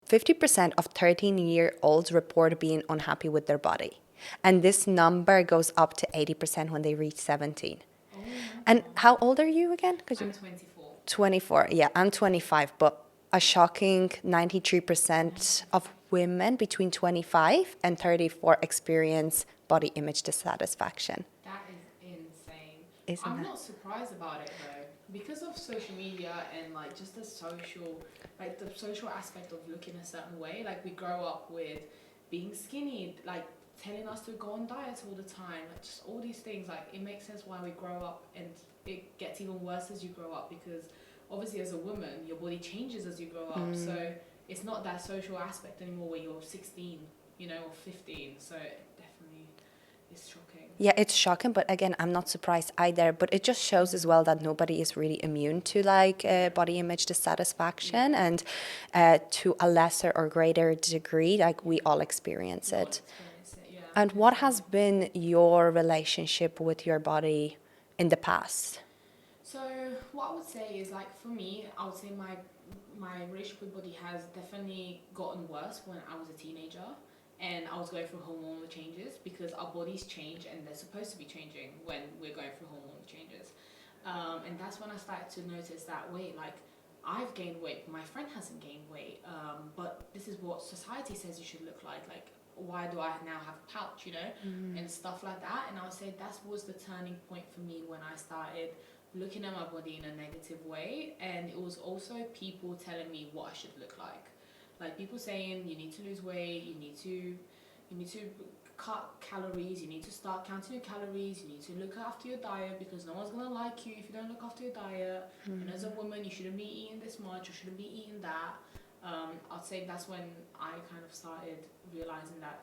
50% of 13-year-olds report being unhappy with their body. And this number goes up to 80% when they reach 17. Oh my And God. how old are you again? I'm 24. 24. Yeah, I'm 25, but a shocking 93% of women between 25 and 34 experience body image dissatisfaction. That is insane. Isn't I'm that? not surprised about it though. Because of social media and like just the social, like the social aspect of looking a certain way, like we grow up with being skinny, like telling us to go on diets all the time, like just all these things, like it makes sense why we grow up, and it gets even worse as you grow up because obviously as a woman, your body changes as you grow up. So it's not that social aspect anymore where you're 16, or 15. So it definitely is shocking. Yeah, it's shocking, but again, I'm not surprised either. But it just shows as well that nobody is really immune to like body image dissatisfaction, and to a lesser or greater degree, like we all experience We all it. experience it, yeah. And what has been your relationship with your body in the past? So what I would say is, like, for me, I would say my relationship with body has definitely gotten worse when I was a teenager and I was going through hormonal changes, because our bodies change and they're supposed to be changing when we're going through hormonal changes. And that's when I started to notice that, wait, like, I've gained weight, but my friend hasn't gained weight, but this is what society says you should look like why do I now have a pouch, and stuff like that. And I would say that was the turning point for me when I started looking at my body in a negative way. And it was also people telling me what I should look like people saying you need to lose weight, you need to cut calories, you need to start counting your calories, you need to look after your diet because no one's gonna like you if you don't look after your diet. And as a woman, you shouldn't be eating this much, you shouldn't be eating that. I'd say that's when I kind of started realizing that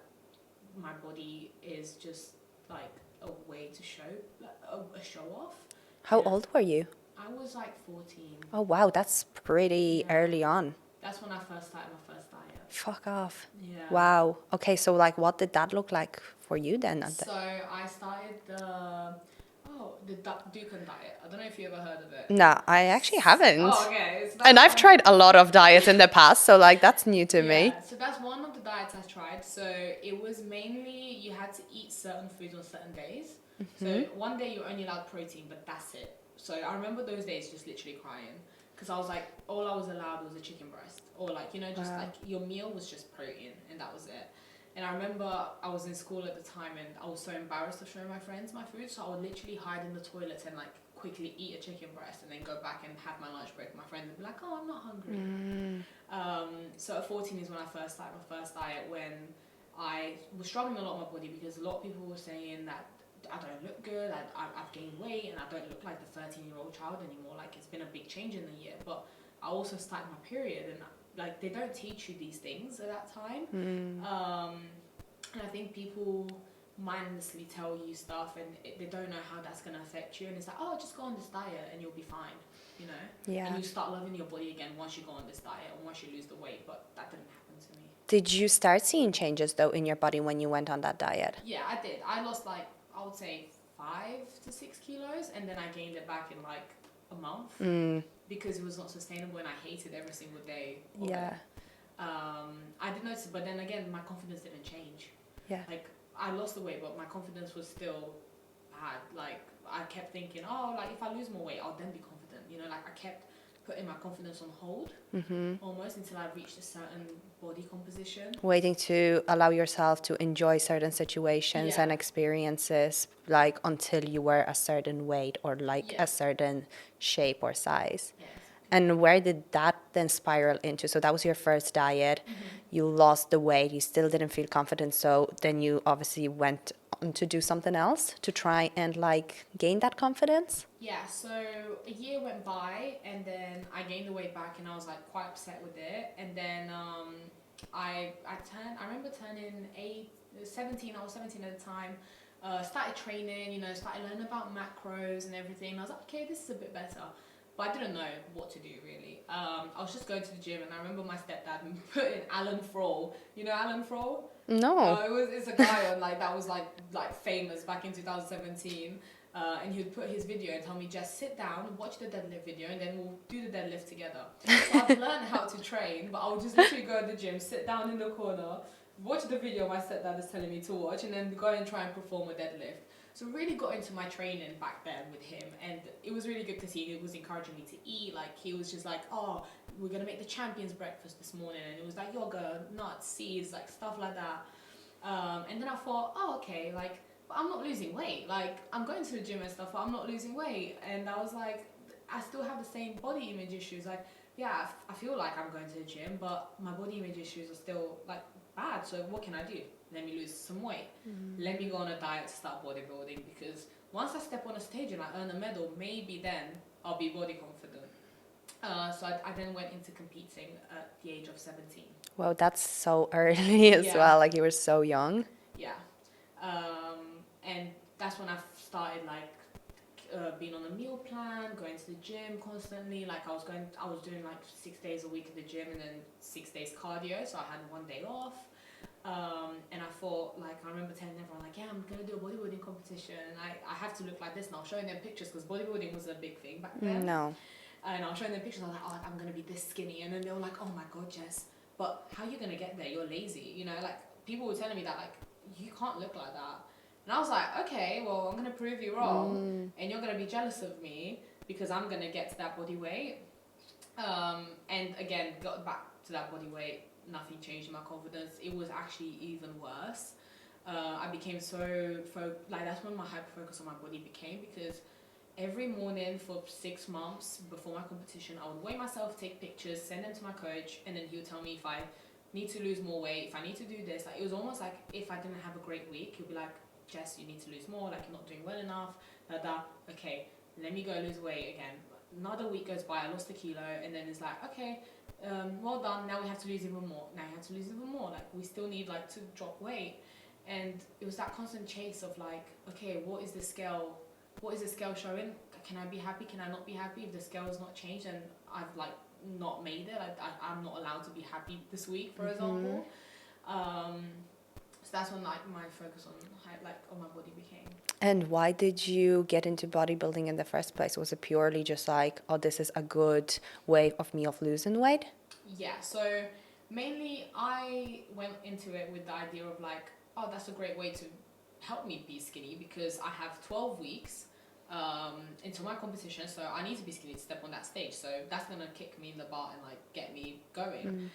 my body is just like a way to show, like a show off. How old were you? I was like 14. Oh, wow, that's pretty Yeah. early on. That's when I first started my first diet. Fuck off. Yeah. Wow. Okay, so like what did that look like for you then? So I started the Dukan diet. I don't know if you ever heard of it. No, I actually haven't. Oh, okay. So And that's I've one. tried a lot of diets in the past, so like that's new to me. Yeah, so that's one of the diets I tried. So it was mainly you had to eat certain foods on certain days. So one day you're only allowed protein, but that's it. So I remember those days just literally crying because I was like, all I was allowed was a chicken breast, or like just Wow. like your meal was just protein, and that was it. And I remember I was in school at the time, and I was so embarrassed to show my friends my food, so I would literally hide in the toilets and like quickly eat a chicken breast and then go back and have my lunch break. My friends would be like, "Oh, I'm not hungry." So at 14 is when I first started my first diet, when I was struggling a lot with my body because a lot of people were saying that I don't look good, I've gained weight, and I don't look like the 13-year-old child anymore. Like, it's been a big change in the year. But I also started my period, and like they don't teach you these things at that time. And I think people mindlessly tell you stuff, and they don't know how that's going to affect you. And it's like, oh, just go on this diet and you'll be fine, Yeah. And you start loving your body again once you go on this diet and once you lose the weight. But that didn't happen to me. Did you start seeing changes though in your body when you went on that diet? Yeah, I did. I lost like, I would say 5 to 6 kilos, and then I gained it back in like a month because it was not sustainable, and I hated every single day of Yeah. it. I did notice, but then again, my confidence didn't change. Yeah. Like, I lost the weight, but my confidence was still bad. Like, I kept thinking, oh, like if I lose more weight, I'll then be confident. Like I kept putting my confidence on hold almost until I reached a certain body composition. Waiting to allow yourself to enjoy certain situations and Yeah. experiences like until you were a certain weight or like Yeah. a certain shape or size. Yes. And where did that then spiral into? So that was your first diet. You lost the weight. You still didn't feel confident. So then you obviously went on to do something else to try and like gain that confidence. Yeah, so a year went by, and then I gained the weight back, and I was like quite upset with it. And then I remember turning 17. I was 17 at the time. Started training, started learning about macros and everything. And I was like, okay, this is a bit better. But I didn't know what to do really. I was just going to the gym, and I remember my stepdad putting Alan Froll. You know Alan Froll? No. It's a guy on that was like famous back in 2017. And he would put his video and tell me, just sit down, watch the deadlift video, and then we'll do the deadlift together. So I've learned how to train, but I would just literally go to the gym, sit down in the corner, watch the video my stepdad is telling me to watch, and then go and try and perform a deadlift. So really got into my training back then with him, and it was really good to see. He was encouraging me to eat. Like, he was just like, oh, we're gonna make the champions breakfast this morning, and it was like yogurt, nuts, seeds, like stuff like that. And then I thought, oh, okay, like, but I'm not losing weight. Like, I'm going to the gym and stuff, but I'm not losing weight. And I was like, I still have the same body image issues. Like, yeah, I feel like I'm going to the gym, but my body image issues are still like bad. So what can I do? Let me lose some weight. Let me go on a diet to start bodybuilding, because once I step on a stage and I earn a medal, maybe then I'll be body confident. So I then went into competing at the age of 17. Wow, that's so early as Yeah. well. Like, you were so young. Yeah. And that's when I started like being on a meal plan, going to the gym constantly. Like, I was doing like 6 days a week at the gym and then 6 days cardio. So I had one day off. And I thought, like, I remember telling everyone, like, yeah, I'm gonna do a bodybuilding competition. And I have to look like this. And I was showing them pictures, because bodybuilding was a big thing back then. No. And I was showing them pictures. I was like, oh, I'm gonna be this skinny. And then they were like, oh my god, Jess, but how are you gonna get there? You're lazy. You know, like, people were telling me that, like, you can't look like that. And I was like, okay, well, I'm gonna prove you wrong, and you're gonna be jealous of me because I'm gonna get to that body weight. And again, got back to that body weight. Nothing changed my confidence. It was actually even worse. I became so that's when my hyper focus on my body became, because every morning for 6 months before my competition, I would weigh myself, take pictures, send them to my coach, and then he would tell me if I need to lose more weight, if I need to do this. Like, it was almost like if I didn't have a great week, he'd be like, Jess, you need to lose more, like, you're not doing well enough, okay, let me go lose weight again. Another week goes by, I lost a kilo, and then it's like, okay, well done, now we have to lose even more, like, we still need, like, to drop weight. And it was that constant chase of, like, okay, what is the scale showing? Can I be happy? Can I not be happy? If the scale has not changed and I've, like, not made it, I'm not allowed to be happy this week, for example. So that's when, like, my focus on my body became. And why did you get into bodybuilding in the first place? Was it purely just like, oh, this is a good way of losing weight? Yeah, so mainly I went into it with the idea of, like, oh, that's a great way to help me be skinny, because I have 12 weeks into my competition, so I need to be skinny to step on that stage. So that's gonna kick me in the butt and, like, get me going.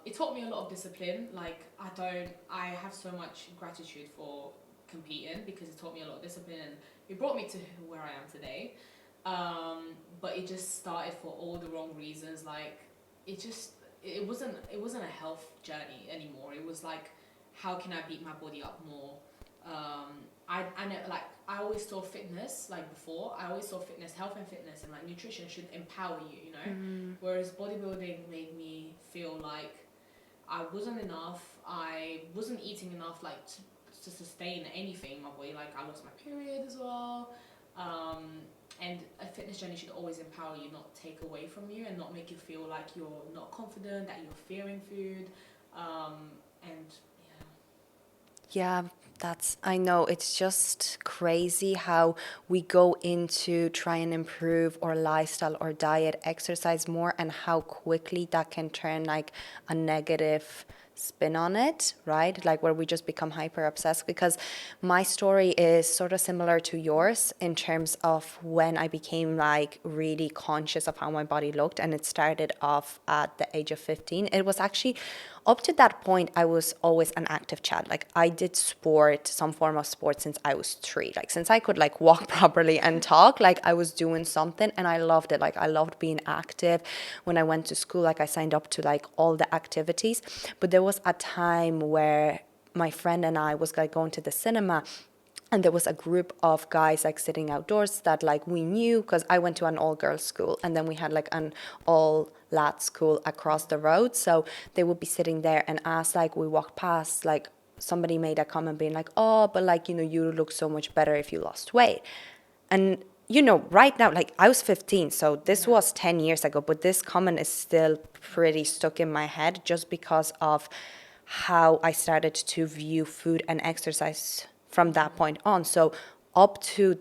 It taught me a lot of discipline. Like, I have so much gratitude for competing, because it taught me a lot of discipline, and it brought me to where I am today. But it just started for all the wrong reasons. Like, it wasn't a health journey anymore. It was like, how can I beat my body up more? I know, like, I always saw fitness, like, before, I always saw fitness, health and fitness, and, like, nutrition should empower you, you know? Whereas bodybuilding made me feel like I wasn't enough, I wasn't eating enough, like, to sustain anything in my body. Like, I lost my period as well. And a fitness journey should always empower you, not take away from you, and not make you feel like you're not confident, that you're fearing food. And Yeah, I know, it's just crazy how we go into try and improve our lifestyle or diet, exercise more, and how quickly that can turn like a negative spin on it, right? Like, where we just become hyper obsessed. Because my story is sort of similar to yours in terms of when I became like really conscious of how my body looked, and it started off at the age of 15. It was actually up to that point, I was always an active child. Like, I did sport, some form of sport, since I was 3. Like, since I could like walk properly and talk, like, I was doing something, and I loved it. Like, I loved being active. When I went to school, like, I signed up to like all the activities. But there was a time where my friend and I was like going to the cinema, and there was a group of guys like sitting outdoors that like we knew, because I went to an all-girls school, and then we had like an all-lad school across the road. So they would be sitting there, and as like we walked past, like somebody made a comment being like, oh, but like, you know, you look so much better if you lost weight. And you know, right now, like, I was 15, so this was 10 years ago, but this comment is still pretty stuck in my head, just because of how I started to view food and exercise from that point on. So up to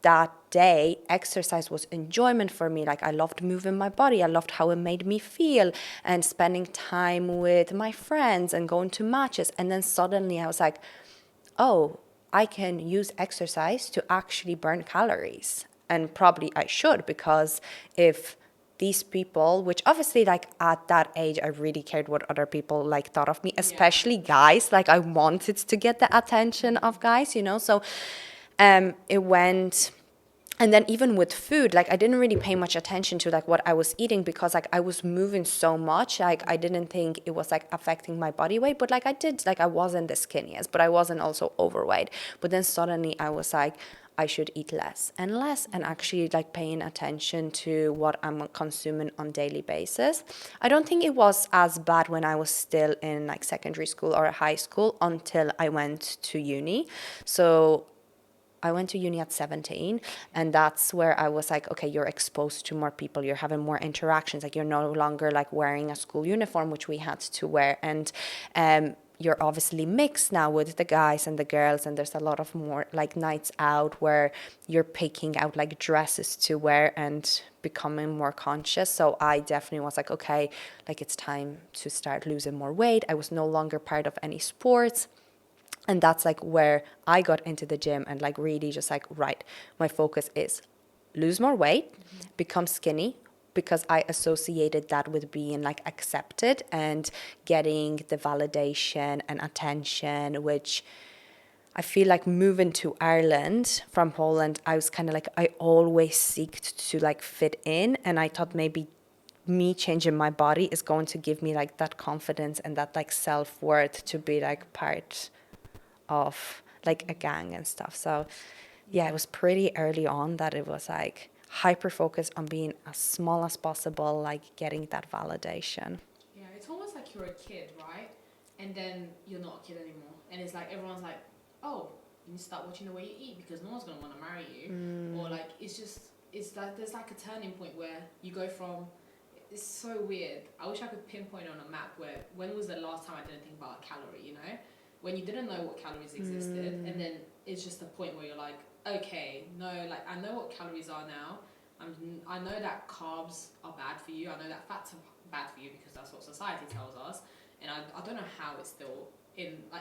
that day, exercise was enjoyment for me. Like I loved moving my body. I loved how it made me feel and spending time with my friends and going to matches. And then suddenly I was like, oh, I can use exercise to actually burn calories. And probably I should, because if these people, which obviously like at that age I really cared what other people like thought of me, especially guys, like I wanted to get the attention of guys, you know. So it went. And then even with food, like I didn't really pay much attention to like what I was eating, because like I was moving so much, like I didn't think it was like affecting my body weight. But like I did, like I wasn't the skinniest, but I wasn't also overweight. But then suddenly I was like, I should eat less and less, and actually like paying attention to what I'm consuming on daily basis. I don't think it was as bad when I was still in like secondary school or high school until I went to uni. So I went to uni at 17, and that's where I was like, okay, you're exposed to more people, you're having more interactions, like you're no longer like wearing a school uniform, which we had to wear, and you're obviously mixed now with the guys and the girls, and there's a lot of more like nights out where you're picking out like dresses to wear and becoming more conscious. So I definitely was like, okay, like it's time to start losing more weight. I was no longer part of any sports. And that's like where I got into the gym and like really just like, right, my focus is lose more weight, become skinny, because I associated that with being like accepted and getting the validation and attention, which I feel like moving to Ireland from Poland, I was kind of like, I always seeked to like fit in. And I thought maybe me changing my body is going to give me like that confidence and that like self-worth to be like part of like a gang and stuff. So yeah, it was pretty early on that it was like hyper focused on being as small as possible, like getting that validation. Yeah, it's almost like you're a kid, right? And then you're not a kid anymore. And it's like everyone's like, oh, you need to start watching the way you eat because no one's going to want to marry you. Or like, it's like there's like a turning point where you go from, it's so weird. I wish I could pinpoint on a map where, when was the last time I didn't think about a calorie, you know? When you didn't know what calories existed, and then it's just a point where you're like, okay, no, like I know what calories are now. I know that carbs are bad for you. I know that fats are bad for you because that's what society tells us. And I don't know how it's still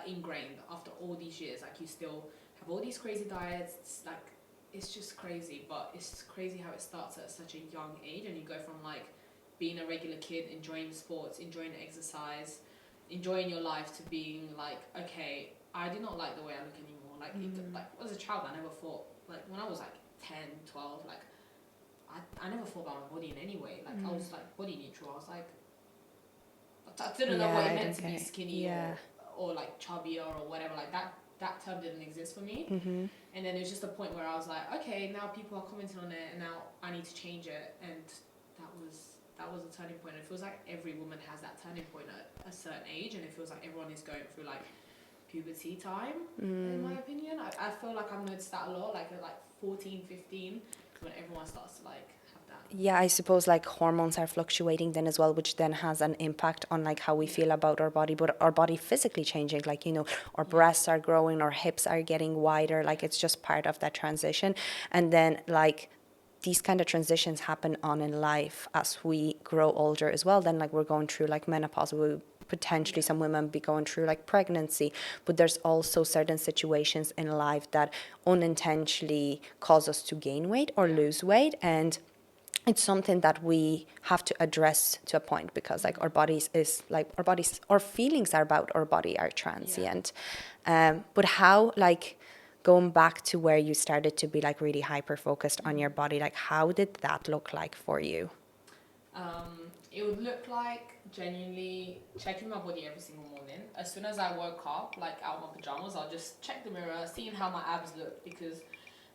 ingrained after all these years. Like you still have all these crazy diets. It's like, it's just crazy. But it's crazy how it starts at such a young age, and you go from like being a regular kid, enjoying sports, enjoying exercise, enjoying your life, to being like, okay, I do not like the way I look anymore. Like, like as a child, I never thought, like when I was like 10, 12, like I never thought about my body in any way. Like I was like body neutral. I was like, I didn't know what it meant to be skinny or like chubbier or whatever. Like that term didn't exist for me. And then it was just a point where I was like, okay, now people are commenting on it, and now I need to change it. And that was a turning point. It feels like every woman has that turning point at a certain age, and it feels like everyone is going through like puberty time, in my opinion. I feel like I've noticed that a lot, like at like 14, 15, when everyone starts to like have that. Yeah, I suppose like hormones are fluctuating then as well, which then has an impact on like how we feel about our body, but our body physically changing, like, you know, our breasts are growing, our hips are getting wider, like it's just part of that transition. And then like these kind of transitions happen on in life as we grow older as well. Then like we're going through like menopause, we potentially some women be going through like pregnancy, but there's also certain situations in life that unintentionally cause us to gain weight or lose weight, and it's something that we have to address to a point, because like our feelings are about our body are transient. But how, like, going back to where you started to be like really hyper focused on your body, like how did that look like for you? It would look like genuinely checking my body every single morning. As soon as I woke up, like out of my pajamas, I'll just check the mirror, seeing how my abs look. Because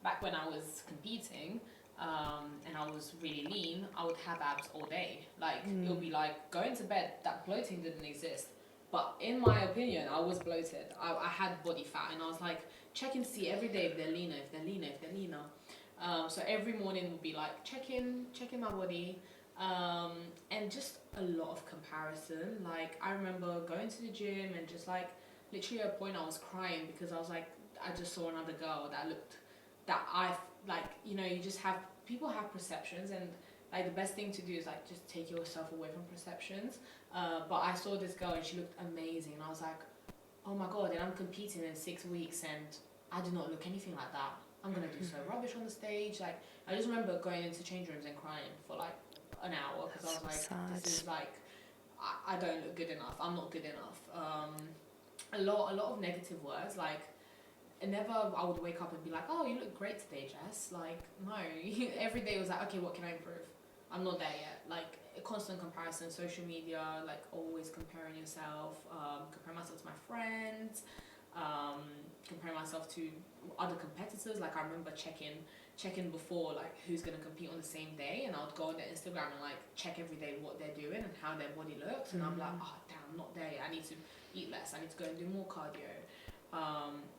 back when I was competing, and I was really lean, I would have abs all day. Like it would be like going to bed, that bloating didn't exist. But in my opinion, I was bloated. I had body fat, and I was like checking to see every day if they're leaner, if they're leaner, if they're leaner. So every morning would be like checking my body. And just a lot of comparison. Like I remember going to the gym and just like literally at a point I was crying because I was like, I just saw another girl that like, you know, you just have, people have perceptions, and like the best thing to do is like just take yourself away from perceptions. But I saw this girl and she looked amazing, and I was like, oh my god, and I'm competing in 6 weeks and I do not look anything like that. I'm gonna do so rubbish on the stage. Like, I just remember going into change rooms and crying for like an hour because I was like, Sad. this is like, I don't look good enough. I'm not good enough. A lot of negative words. Like, never I would wake up and be like, oh, you look great today, Jess. Like, no. Every day was like, okay, what can I improve? I'm not there yet. Like, a constant comparison, social media, like always comparing yourself, comparing myself to my friends, comparing myself to other competitors. Like, I remember checking before, like, who's going to compete on the same day, and I would go on their Instagram and like check every day what they're doing and how their body looks, and I'm like, oh damn, I'm not there yet. I need to eat less, I need to go and do more cardio.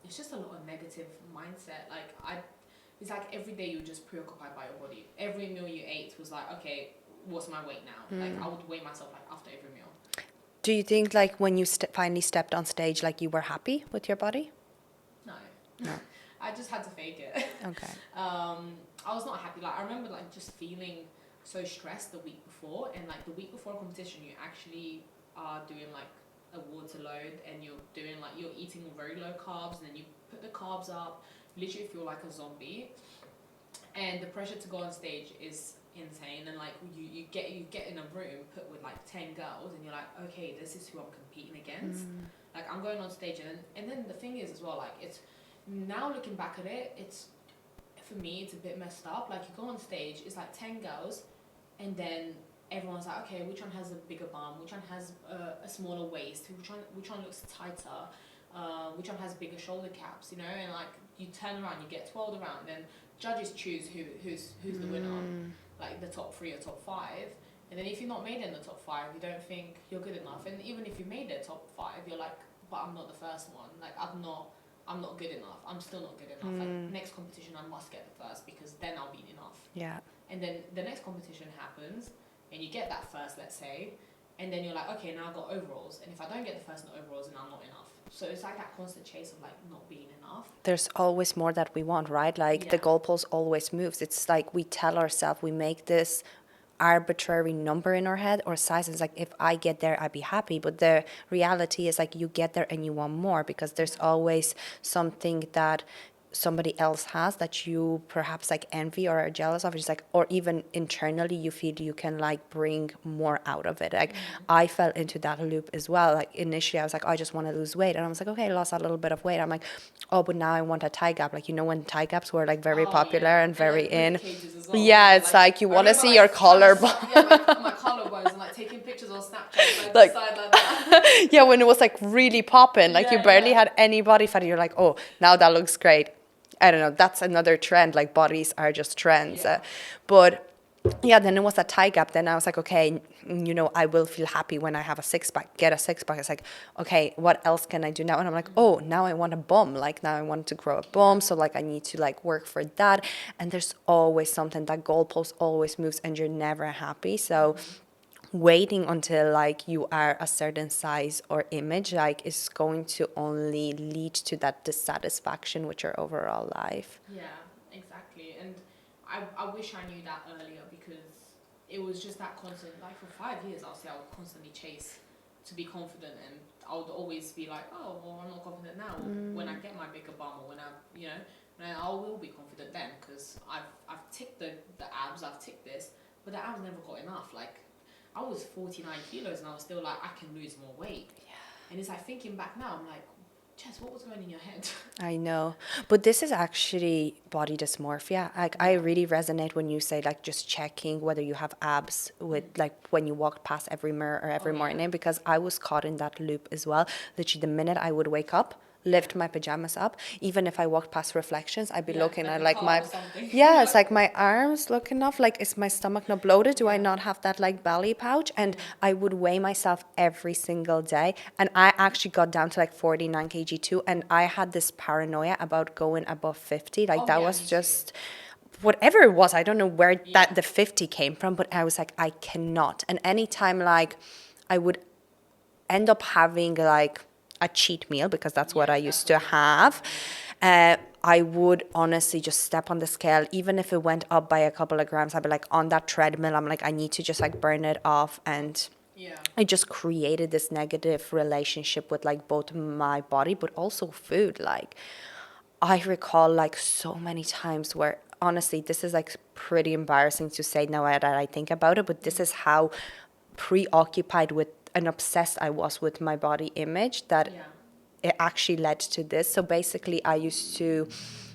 It's just a lot of negative mindset. Like, it's like every day you're just preoccupied by your body. Every meal you ate was like, okay, what's my weight now? Like, I would weigh myself like after every meal. Do you think like when you finally stepped on stage, like you were happy with your body? No. No. I just had to fake it. Okay. I was not happy. Like, I remember like just feeling so stressed the week before, and like the week before a competition, you actually are doing like a water load, and you're eating very low carbs, and then you put the carbs up, literally feel like a zombie, and the pressure to go on stage is insane. And like you get in a room put with like 10 girls, and you're like, okay, this is who I'm competing against. Like, I'm going on stage, and then the thing is as well, like, it's now looking back at it, it's, for me, it's a bit messed up. Like, you go on stage, it's like 10 girls, and then everyone's like, okay, which one has a bigger bum, which one has a smaller waist, which one looks tighter, which one has bigger shoulder caps, you know? And like, you turn around, you get 12 around, then judges choose who's the winner, like the top 3 or top 5. And then if you're not made in the top 5, you don't think you're good enough. And even if you made the top 5, you're like, but I'm not the first one. Like, I'm not good enough. I'm still not good enough. Like, next competition, I must get the first, because then I'll be enough. Yeah. And then the next competition happens, and you get that first, let's say, and then you're like, okay, now I've got overalls, and if I don't get the first in the overalls, then I'm not enough. So it's like that constant chase of like not being enough. There's always more that we want, right? Like, the goalpost always moves. It's like we tell ourselves, we make this arbitrary number in our head or size. It's like, if I get there, I'd be happy. But the reality is like, you get there and you want more, because there's always something that somebody else has that you perhaps like envy or are jealous of. It's like, or even internally you feel you can like bring more out of it. Like, I fell into that loop as well. Like, initially I was like, I just want to lose weight, and I was like, okay, I lost a little bit of weight. I'm like, oh, but now I want a thigh gap. Like, you know, when thigh gaps were like very popular and very like, in. Well. Yeah, it's like you want to see your collarbone. My collarbones, and like taking pictures on Snapchat, like side like that. Yeah, when it was like really popping, like you barely had any body fat. You're like, oh, now that looks great. I don't know, that's another trend, like bodies are just trends. But yeah, then it was that thigh gap. Then I was like, okay, you know, I will feel happy when I have a six pack, get a six pack. It's like, okay, what else can I do now? And I'm like, oh, now I want a bum. Like, now I want to grow a bum. So like, I need to like work for that. And there's always something, that goalpost always moves, and you're never happy. So waiting until like you are a certain size or image like is going to only lead to that dissatisfaction with your overall life. Yeah, exactly. And I wish I knew that earlier, because it was just that constant, like for 5 years I'll say I would constantly chase to be confident, and I would always be like, oh, well, I'm not confident now. When I get my bigger bum, or when I will be confident then, because I've ticked the abs, I've ticked this, but the abs never got enough. Like, I was 49 kilos and I was still like, I can lose more weight. Yeah. And it's like, thinking back now, I'm like, Jess, what was going in your head? I know. But this is actually body dysmorphia. Like, I really resonate when you say like just checking whether you have abs with like when you walk past every mirror or every morning, because I was caught in that loop as well. Literally the minute I would wake up, lift my pajamas up, even if I walked past reflections, I'd be looking at like my it's like my arms looking off, like, is my stomach not bloated, do I not have that like belly pouch? And I would weigh myself every single day, and I actually got down to like 49 kg too, and I had this paranoia about going above 50, like that was just whatever it was, I don't know where that the 50 came from, but I was like, I cannot. And anytime like I would end up having like a cheat meal, because that's what I used to have. I would honestly just step on the scale, even if it went up by a couple of grams. I'd be like on that treadmill. I'm like, I need to just like burn it off. And Yeah. it just created this negative relationship with like both my body, but also food. Like, I recall like so many times where honestly, this is like pretty embarrassing to say now that I think about it, but this is how preoccupied with and obsessed I was with my body image that Yeah. it actually led to this. So basically, I used to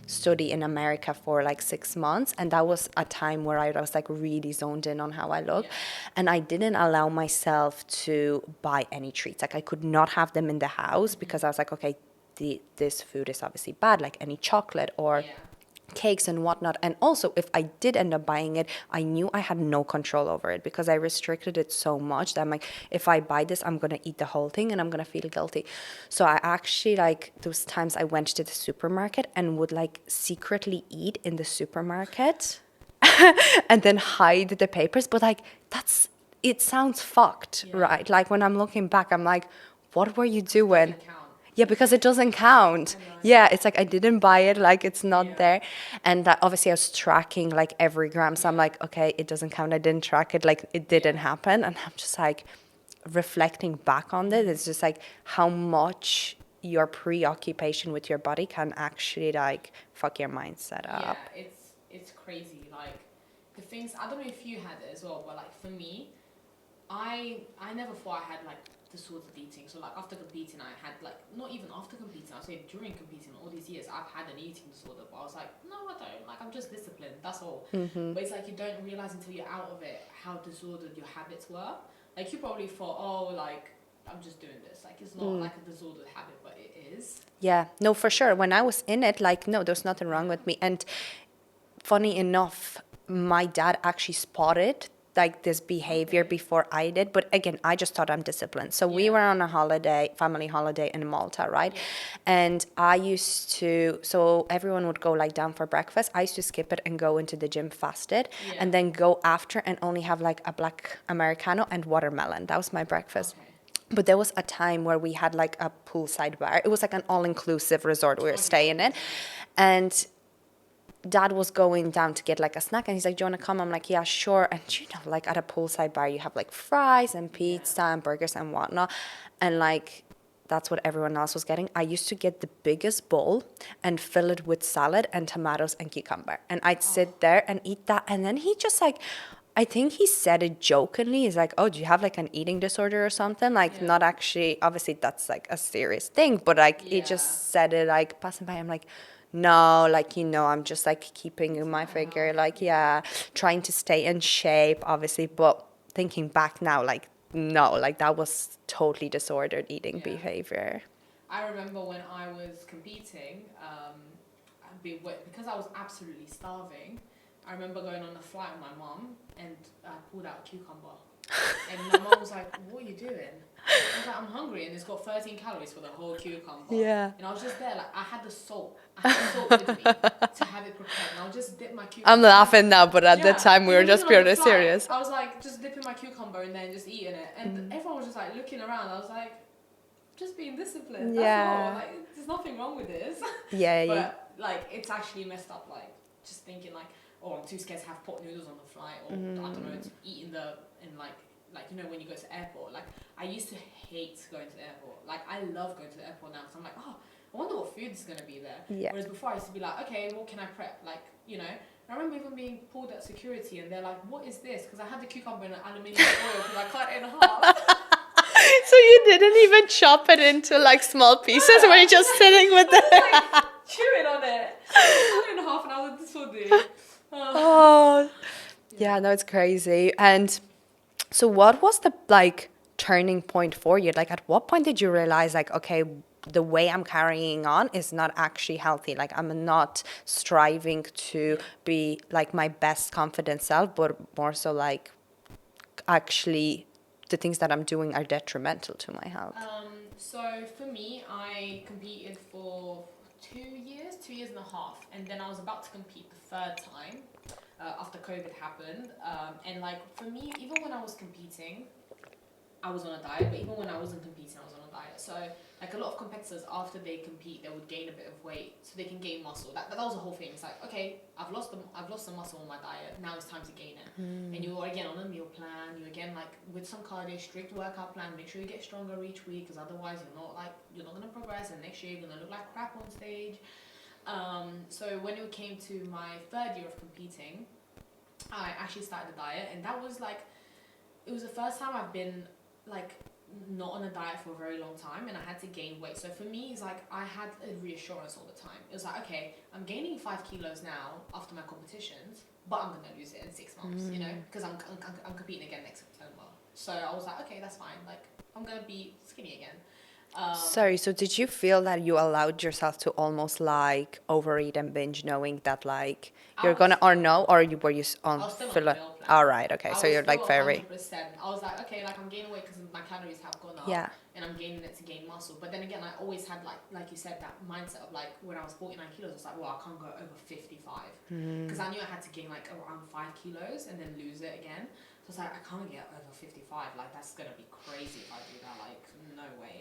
study in America for like 6 months, and that was a time where I was like really zoned in on how I look. Yeah. And I didn't allow myself to buy any treats. Like I could not have them in the house because I was like, okay, this food is obviously bad, like any chocolate or Yeah. cakes and whatnot. And also, if I did end up buying it, I knew I had no control over it because I restricted it so much that I'm like, if I buy this, I'm gonna eat the whole thing and I'm gonna feel guilty. So I actually, like, those times I went to the supermarket and would like secretly eat in the supermarket and then hide the papers. But like, it sounds fucked, Yeah. right? Like when I'm looking back, I'm like, what were you doing? Doesn't count. Yeah, because it doesn't count. I know. Yeah, it's like I didn't buy it, like it's not Yeah. there. And that obviously I was tracking like every gram. So I'm like, okay, it doesn't count. I didn't track it, like it didn't happen. And I'm just like reflecting back on this. It's just like how much your preoccupation with your body can actually like fuck your mindset Yeah, up. it's crazy. Like the things, I don't know if you had it as well, but like for me, I never thought I had like disordered eating. So like after competing, I had like not even after competing. I'll say during competing, all these years, I've had an eating disorder. But I was like, no, I don't. Like I'm just disciplined. That's all. Mm-hmm. But it's like you don't realize until you're out of it how disordered your habits were. Like you probably thought, oh, like I'm just doing this. Like it's not like a disordered habit, but it is. Yeah, no, for sure. When I was in it, like, no, there's nothing wrong with me. And funny enough, my dad actually spotted like this behavior before I did. But again, I just thought I'm disciplined. So we Yeah. were on a holiday, family holiday in Malta, right? Yeah. And I used to, so everyone would go like down for breakfast. I used to skip it and go into the gym fasted Yeah. and then go after and only have like a black Americano and watermelon. That was my breakfast. Okay. But there was a time where we had like a poolside bar. It was like an all-inclusive resort we were staying in. And dad was going down to get like a snack and he's like, do you want to come? I'm like, yeah, sure. And you know, like at a poolside bar, you have like fries and pizza and burgers and whatnot. And like, that's what everyone else was getting. I used to get the biggest bowl and fill it with salad and tomatoes and cucumber. And I'd sit there and eat that. And then he just like, I think he said it jokingly. He's like, oh, do you have like an eating disorder or something? Like, Yeah. not actually, obviously that's like a serious thing, but like, he Yeah. just said it like passing by. I'm like, no, like, you know, I'm just like keeping my figure, like, yeah, trying to stay in shape, obviously. But thinking back now, like, no, like that was totally disordered eating Yeah. behavior. I remember when I was competing, because I was absolutely starving, I remember going on a flight with my mum and I pulled out a cucumber. And my mum was like, what are you doing? I was like, I'm hungry and it's got 13 calories for the whole cucumber. Yeah. And I was just there, like, I had the salt. I had the salt with me to have it prepared. And I would just dip my cucumber. I'm laughing now, but at the time we were Even just on the purely flight, serious. I was like, just dipping my cucumber and then just eating it. And everyone was just like looking around. I was like, just being disciplined. That's Yeah. all. Like, there's nothing wrong with this. Yeah, yeah. But like, it's actually messed up. Like, just thinking like, oh, I'm too scared to have pot noodles on the flight, or I don't know, to eat in like you know when you go to the airport. Like, I used to hate going to the airport. Like, I love going to the airport now because I'm like, oh, I wonder what food is gonna be there. Yeah. Whereas before I used to be like, okay, what can I prep? Like, you know. I remember even being pulled at security and they're like, what is this? Because I had the cucumber in an aluminium foil because I cut it in half. So you didn't even chop it into like small pieces, were you just sitting with it? Like, chewing on it. I cut it in half and I was like, this will do. Oh, yeah, no, it's crazy. And so what was the like turning point for you? Like at what point did you realize like, okay, the way I'm carrying on is not actually healthy. Like I'm not striving to be like my best confident self, but more so like actually the things that I'm doing are detrimental to my health. So for me, I competed for 2 years and a half. And then I was about to compete the third time after COVID happened. And like for me, even when I was competing, I was on a diet, but even when I wasn't competing, I was on a diet. So like a lot of competitors, after they compete, they would gain a bit of weight so they can gain muscle. That was the whole thing. It's like, okay, I've lost the muscle on my diet. Now it's time to gain it. And you're again on a meal plan. You again like with some cardio, strict workout plan. Make sure you get stronger each week, because otherwise you're not gonna progress, and next year you're gonna look like crap on stage. So when it came to my third year of competing, I actually started a diet, and that was like, it was the first time I've been like not on a diet for a very long time, and I had to gain weight. So for me, it's like I had a reassurance all the time. It was like, okay, I'm gaining 5 kilos now after my competitions, but I'm gonna lose it in 6 months, you know, because I'm competing again next September. So I was like, okay, that's fine. Like I'm gonna be skinny again. Sorry, so did you feel that you allowed yourself to almost like overeat and binge, knowing that like you're gonna, or no, or were you I on was still on feel the like, meal plan. all right, okay, I so was you're like still very, 100%. I was like, okay, like I'm gaining weight because my calories have gone up, yeah. and I'm gaining it to gain muscle. But then again, I always had like you said, that mindset of like when I was 49 kilos, I was like, well, I can't go over 55 because I knew I had to gain like around 5 kilos and then lose it again. So I was like, I can't get over 55. Like that's gonna be crazy if I do that. Like no way.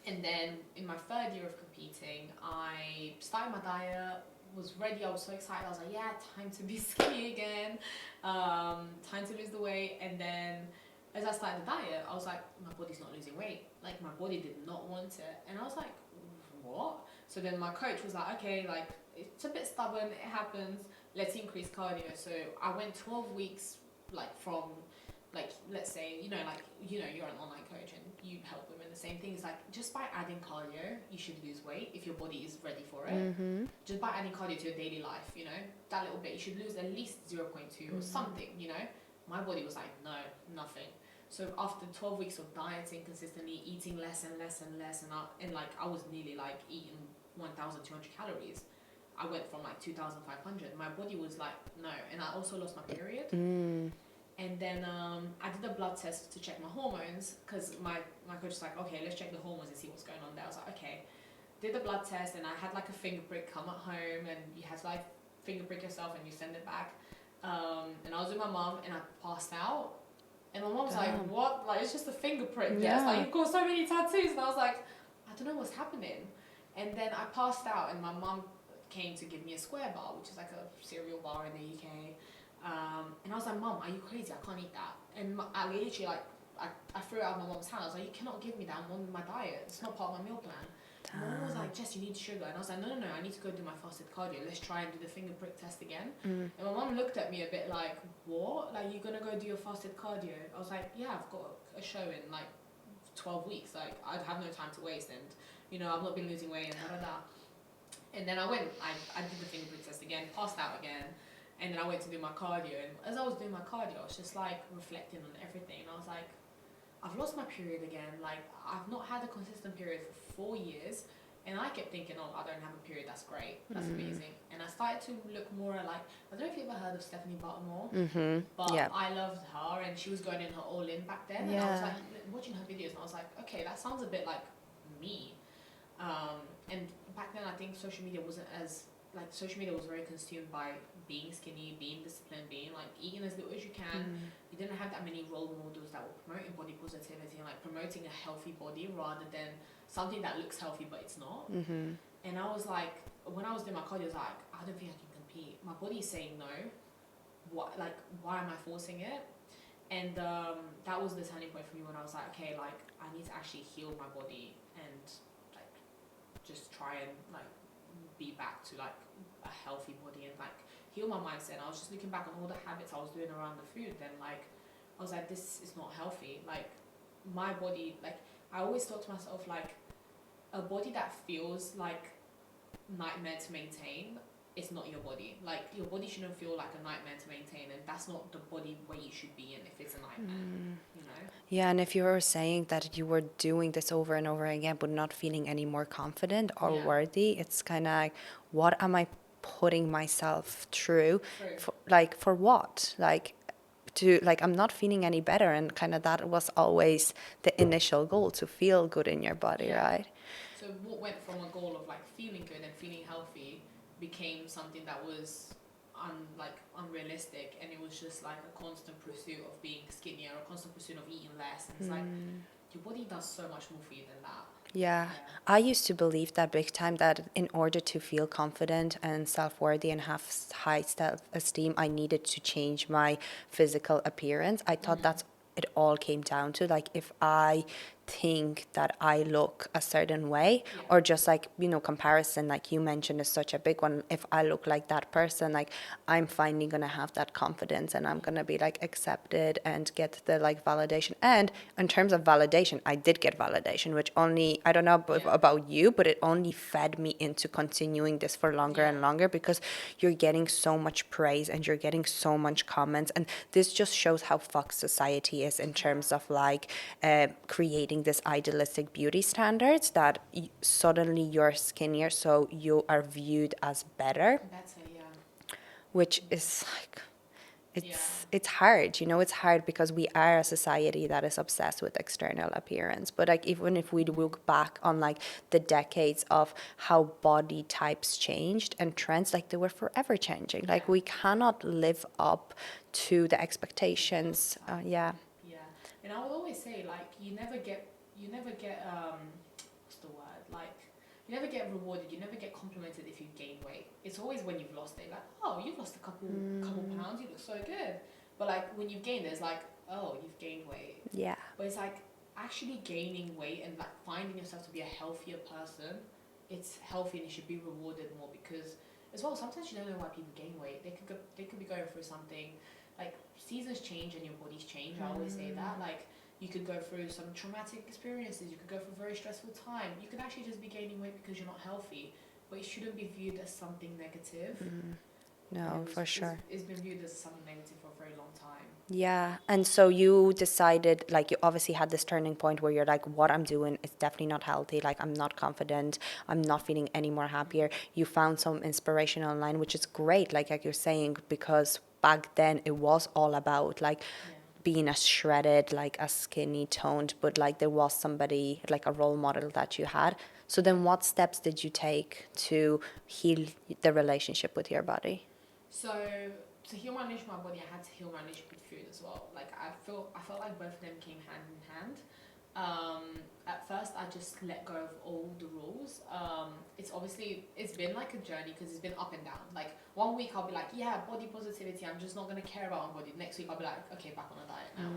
And then in my third year of competing, I started my diet, was ready. I was so excited. I was like, yeah, time to be skinny again, time to lose the weight. And then as I started the diet, I was like, my body's not losing weight. Like my body did not want it. And I was like, what? So then my coach was like, okay, like it's a bit stubborn, it happens, let's increase cardio. So I went 12 weeks, like from, like let's say, you're an online coach and you help women. The same thing is like, just by adding cardio you should lose weight if your body is ready for it. Just by adding cardio to your daily life, that little bit, you should lose at least 0.2 or something. My body was like, no, nothing. So after 12 weeks of dieting consistently, eating less and less and less, and like I was nearly like eating 1,200 calories, I went from like 2,500. My body was like, no. And I also lost my period. And then I did a blood test to check my hormones, because my coach was like, okay, let's check the hormones and see what's going on there. I was like, okay. Did the blood test, and I had like a finger prick come at home, and you had to like finger prick yourself and you send it back. And I was with my mum, and I passed out. And my mum's like, what? Like, it's just a finger prick. Yeah. Like, you've got so many tattoos. And I was like, I don't know what's happening. And then I passed out, and my mum came to give me a square bar, which is like a cereal bar in the UK. And I was like, Mum, are you crazy? I can't eat that. And I literally, like, I threw it out of my mum's hand. I was like, you cannot give me that. I'm on my diet. It's not part of my meal plan. And my mum was like, Jess, you need sugar. And I was like, no, I need to go do my fasted cardio. Let's try and do the finger prick test again. And my mum looked at me a bit like, what? Like, you're going to go do your fasted cardio? I was like, yeah, I've got a show in like 12 weeks. Like, I have no time to waste. And, I've not been losing weight and da. And then I went, I did the finger prick test again, passed out again. And then I went to do my cardio, and as I was doing my cardio, I was just like reflecting on everything, and I was like, I've lost my period again. Like, I've not had a consistent period for 4 years, and I kept thinking, oh, I don't have a period. That's great. That's amazing. And I started to look more at, like, I don't know if you've ever heard of Stephanie Buttermore, but yeah. I loved her, and she was going in her all in back then. Yeah. And I was like watching her videos, and I was like, okay, that sounds a bit like me. And back then, I think social media wasn't as, like, social media was very consumed by being skinny, being disciplined, being like eating as little as you can. You didn't have that many role models that were promoting body positivity and like promoting a healthy body rather than something that looks healthy but it's not. And I was like, when I was doing my cardio, I was like, I don't think I can compete. My body is saying no. What, like, why am I forcing it? And that was the turning point for me, when I was like, okay, like, I need to actually heal my body and like just try and like be back to like a healthy body and like heal my mindset. And I was just looking back on all the habits I was doing around the food, then like I was like, this is not healthy. Like my body, like I always thought to myself, like a body that feels like nightmare to maintain, it's not your body. Like your body shouldn't feel like a nightmare to maintain, and that's not the body where you should be in if it's a nightmare. Yeah, and if you were saying that you were doing this over and over again but not feeling any more confident or worthy, it's kind of like, what am I putting myself through? For what? Like I'm not feeling any better, and kind of that was always the initial goal, to feel good in your body, right? So what went from a goal of like feeling good and feeling healthy became something that was unrealistic, and it was just like a constant pursuit of being skinnier, a constant pursuit of eating less, and it's like your body does so much more for you than that. Yeah, Yeah. I used to believe that big time that in order to feel confident and self-worthy and have high self-esteem, I needed to change my physical appearance. I thought that's it all came down to like if I think that I look a certain way, Yeah. or just like, you know, comparison, like you mentioned, is such a big one. If I look like that person, like I'm finally gonna have that confidence and I'm gonna be like accepted and get the like validation. And in terms of validation, I did get validation, which only, I don't know Yeah. about you, but it only fed me into continuing this for longer Yeah. and longer, because you're getting so much praise and you're getting so much comments. And this just shows how fucked society is in terms of like creating this idealistic beauty standards that suddenly you're skinnier, so you are viewed as better, Better, yeah. which is like, Yeah. it's hard, you know. It's hard because we are a society that is obsessed with external appearance. But like even if we look back on like the decades of how body types changed and trends, like they were forever changing. Like Yeah. we cannot live up to the expectations. Yeah. Yeah. And I would always say, like, you never get what's the word, like, you never get rewarded, you never get complimented if you gain weight. It's always when you've lost it, like, oh, you've lost a couple pounds, you look so good. But like when you've gained it, it's like, oh, you've gained weight. Yeah. But it's like actually gaining weight and like finding yourself to be a healthier person, it's healthy and it should be rewarded more. Because as well, sometimes you don't know why people gain weight. They could be going through something, like seasons change and your bodies change. I always say that, like, you could go through some traumatic experiences, you could go through a very stressful time, you could actually just be gaining weight because you're not healthy, but it shouldn't be viewed as something negative. No, for sure. It's been viewed as something negative for a very long time. Yeah. And so you decided, like, you obviously had this turning point where you're like, what I'm doing is definitely not healthy. Like, I'm not confident. I'm not feeling any more happier. You found some inspiration online, which is great, like you're saying, because back then it was all about like Yeah. being as shredded, like as skinny toned, but like there was somebody, like a role model that you had. So then what steps did you take to heal the relationship with your body? So to heal my relationship with my body, I had to heal my relationship with food as well. Like I felt like both of them came hand in hand. At first, I just let go of all the rules. It's been like a journey because it's been up and down. Like one week I'll be like, yeah, body positivity. I'm just not gonna care about my body. Next week I'll be like, okay, back on a diet now.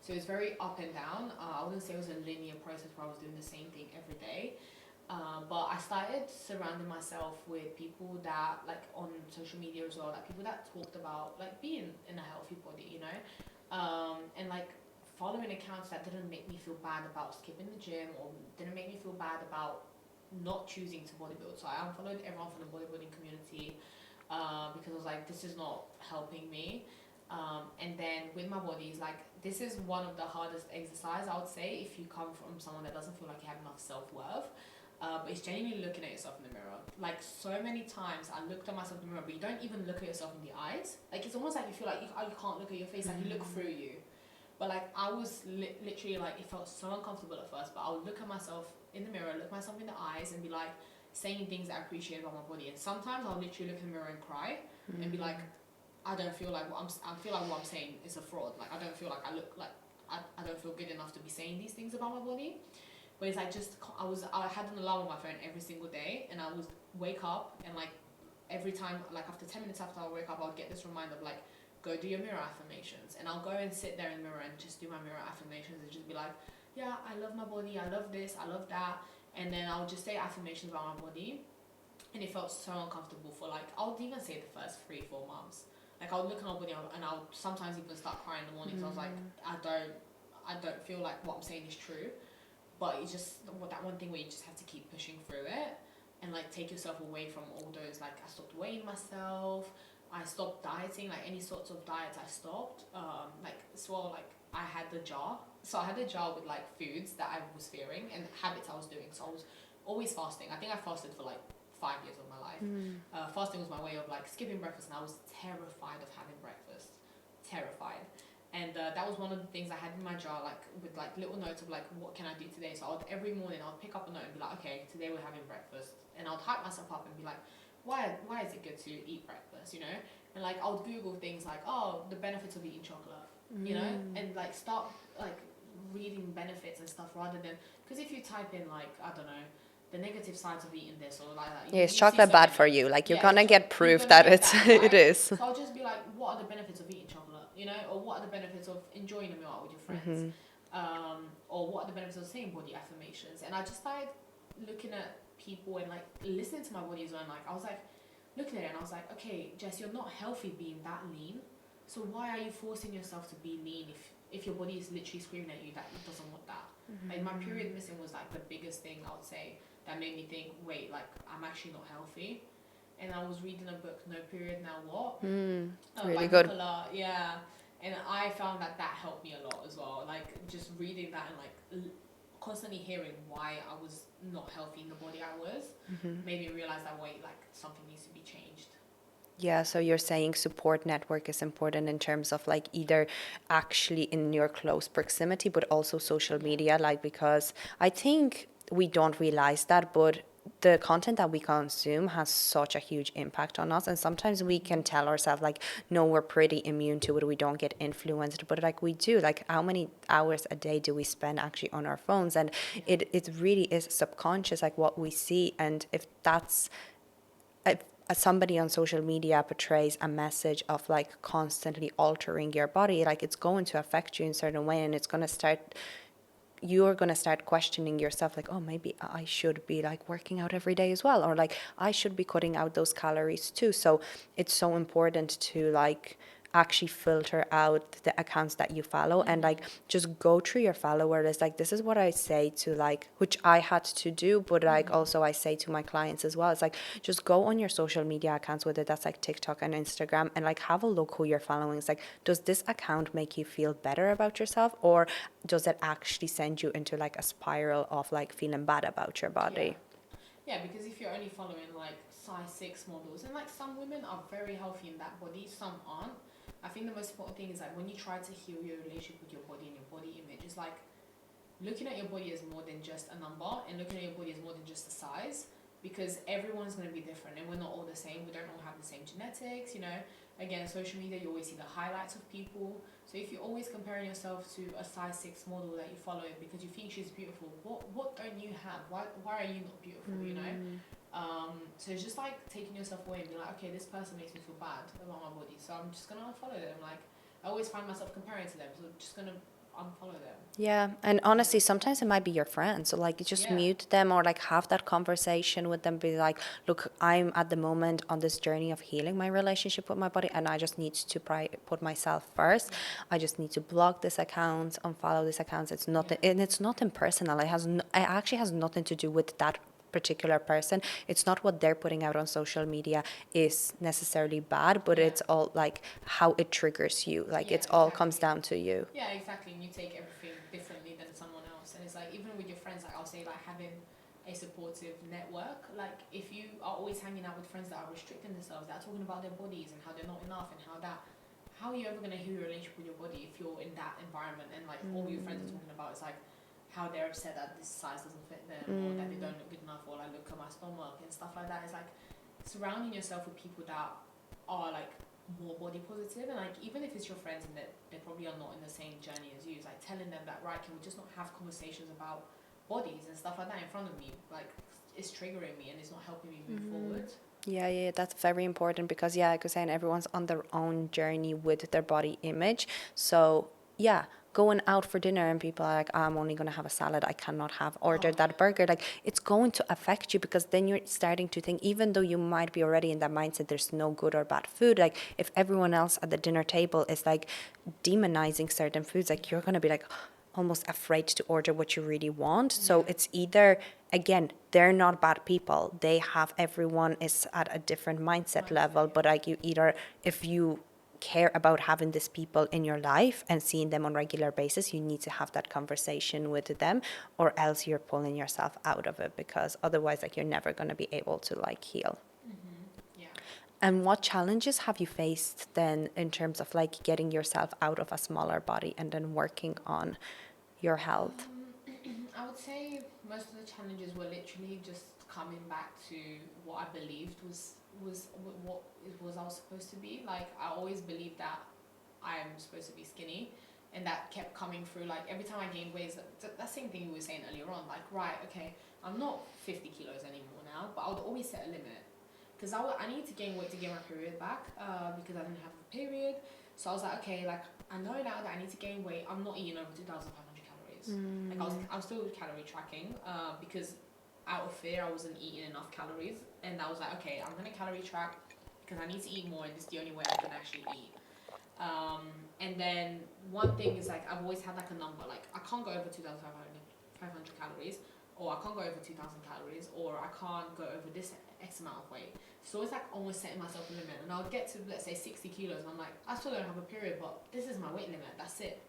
So it's very up and down. I wouldn't say it was a linear process where I was doing the same thing every day. But I started surrounding myself with people that, like, on social media as well, like people that talked about like being in a healthy body, you know, and like following accounts that didn't make me feel bad about skipping the gym or didn't make me feel bad about not choosing to bodybuild. So I unfollowed everyone from the bodybuilding community because I was like, this is not helping me. And then with my body, it's like this is one of the hardest exercise I would say if you come from someone that doesn't feel like you have enough self-worth. But it's genuinely looking at yourself in the mirror. Like so many times I looked at myself in the mirror, but you don't even look at yourself in the eyes. Like it's almost like you feel like you can't look at your face, like you look through you. But like I was literally like, it felt so uncomfortable at first, but I would look at myself in the mirror, look myself in the eyes and be like saying things that I appreciate about my body. And sometimes I'll literally look in the mirror and cry and be like, I don't feel like I feel like what I'm saying is a fraud. Like I don't feel like I look like, I don't feel good enough to be saying these things about my body. But it's like I had an alarm on my phone every single day, and I would wake up and like every time, like after 10 minutes after I wake up, I would get this reminder of like, go do your mirror affirmations. And I'll go and sit there in the mirror and just do my mirror affirmations and just be like, yeah, I love my body, I love this, I love that. And then I'll just say affirmations about my body. And it felt so uncomfortable for like, I would even say the first 3-4 months. Like I would look at my body and I would sometimes even start crying in the morning because I was like, I don't feel like what I'm saying is true. But it's just that one thing where you just have to keep pushing through it and like take yourself away from all those, like I stopped weighing myself, I stopped dieting, like any sorts of diets I stopped. Like as well, like I had the jar. So I had a jar with like foods that I was fearing and habits I was doing. So I was always fasting. I think I fasted for like 5 years of my life. Fasting was my way of like skipping breakfast, and I was terrified of having breakfast. Terrified. And that was one of the things I had in my jar, like with like little notes of like, what can I do today? So every morning I would pick up a note and be like, okay, today we're having breakfast. And I would hype myself up and be like, why is it good to eat breakfast, you know? and like I would Google things like, oh, the benefits of eating chocolate, you know, and like start like reading benefits and stuff rather than, because if you type in like, I don't know, the negative sides of eating this or like that, Yeah, is you see chocolate so bad many. for you? Like, you're Yeah, gonna get you're proof gonna that get it's that, it right? is. So I'll just be like, what are the benefits of eating chocolate, you know, or what are the benefits of enjoying a meal out with your friends, or what are the benefits of saying body affirmations? And I just started looking at people and like listening to my body as well. And like I was like looking at it and I was like, okay, Jess, you're not healthy being that lean. So why are you forcing yourself to be lean if your body is literally screaming at you that it doesn't want that? Like my period missing was like the biggest thing I would say that made me think, wait, like I'm actually not healthy. And I was reading a book, No Period Now What, by Really good. Nicola, yeah. And I found that that helped me a lot as well. Like just reading that and like constantly hearing why I was not healthy in the body I was made me realize that wait, like something needs to be changed. Yeah, so you're saying support network is important in terms of like either actually in your close proximity, but also social media, like, because I think we don't realize that, but the content that we consume has such a huge impact on us. And sometimes we can tell ourselves like, no, we're pretty immune to it, we don't get influenced, but like we do. Like, how many hours a day do we spend actually on our phones? And it really is subconscious, like what we see. And if that's if somebody on social media portrays a message of like constantly altering your body, like it's going to affect you in a certain way, and it's going to start, you're going to start questioning yourself like, oh, maybe I should be like working out every day as well, or like I should be cutting out those calories too. So it's so important to like actually filter out the accounts that you follow and like just go through your followers. Like, this is what I say to, like, which I had to do, but like also I say to my clients as well. It's like, just go on your social media accounts, whether that's like TikTok and Instagram, and like have a look who you're following. It's like, does this account make you feel better about yourself, or does it actually send you into like a spiral of like feeling bad about your body? Yeah, because if you're only following like size 6 models, and like some women are very healthy in that body, some aren't. I think the most important thing is like when you try to heal your relationship with your body and your body image, is like looking at your body as more than just a number and looking at your body as more than just a size, because everyone's going to be different and we're not all the same. We don't all have the same genetics, you know. Again, social media, you always see the highlights of people. So if you're always comparing yourself to a size 6 model that you follow because you think she's beautiful, what don't you have? Why are you not beautiful, you know? So it's just like taking yourself away and being like, okay, this person makes me feel bad about my body, so I'm just gonna unfollow them. Like, I always find myself comparing to them, so I'm just gonna unfollow them. Yeah, and honestly, sometimes it might be your friends. So like, you just Yeah. mute them or like have that conversation with them. Be like, look, I'm at the moment on this journey of healing my relationship with my body, and I just need to put myself first. I just need to block this account, unfollow this account. It's nothing, and it's nothing personal. It actually has nothing to do with that particular person. It's not what they're putting out on social media is necessarily bad, but Yeah. it's all like how it triggers you. Like, Yeah, it's all comes exactly. down to you. Yeah, exactly. And you take everything differently than someone else. And it's like, even with your friends, like I'll say, like having a supportive network. Like if you are always hanging out with friends that are restricting themselves, that are talking about their bodies and how they're not enough and how are you ever gonna heal your relationship with your body if you're in that environment and like all your friends are talking about is like how they're upset that this size doesn't fit them or that they don't look good enough or like look at my stomach and stuff like that. It's like surrounding yourself with people that are like more body positive, and like even if it's your friends and that they probably are not in the same journey as you, it's like telling them that, right, can we just not have conversations about bodies and stuff like that in front of me? Like, it's triggering me and it's not helping me move forward. Yeah, that's very important because, yeah, like I was saying, everyone's on their own journey with their body image. So, yeah, going out for dinner and people are like, I'm only going to have a salad, I cannot have ordered that burger. Like, it's going to affect you because then you're starting to think, even though you might be already in that mindset, there's no good or bad food. Like, if everyone else at the dinner table is like demonizing certain foods, like, you're going to be like, almost afraid to order what you really want. So it's either, again, they're not bad people. They have, everyone is at a different mindset level, but like, you either, if you care about having these people in your life and seeing them on regular basis, you need to have that conversation with them, or else you're pulling yourself out of it, because otherwise, like, you're never going to be able to like heal. Yeah. And what challenges have you faced then in terms of like getting yourself out of a smaller body and then working on your health? I would say most of the challenges were literally just coming back to what I believed was what it was I was supposed to be. Like I always believed that I'm supposed to be skinny, and that kept coming through. Like every time I gained weight, that same thing we were saying earlier on. Like right, okay, I'm not 50 kilos anymore now, but I would always set a limit because I needed to gain weight to get my period back because I didn't have a period. So I was like, okay, like I know now that I need to gain weight. I'm not eating over 2,500 calories. Like I'm still calorie tracking because out of fear I wasn't eating enough calories, and I was like, okay, I'm gonna calorie track because I need to eat more, and this is the only way I can actually eat. And then one thing is like I've always had like a number, like I can't go over 2,500 calories, or I can't go over 2,000 calories, or I can't go over this X amount of weight. So it's like almost setting myself a limit, and I'll get to let's say 60 kilos, and I'm like, I still don't have a period, but this is my weight limit. That's it.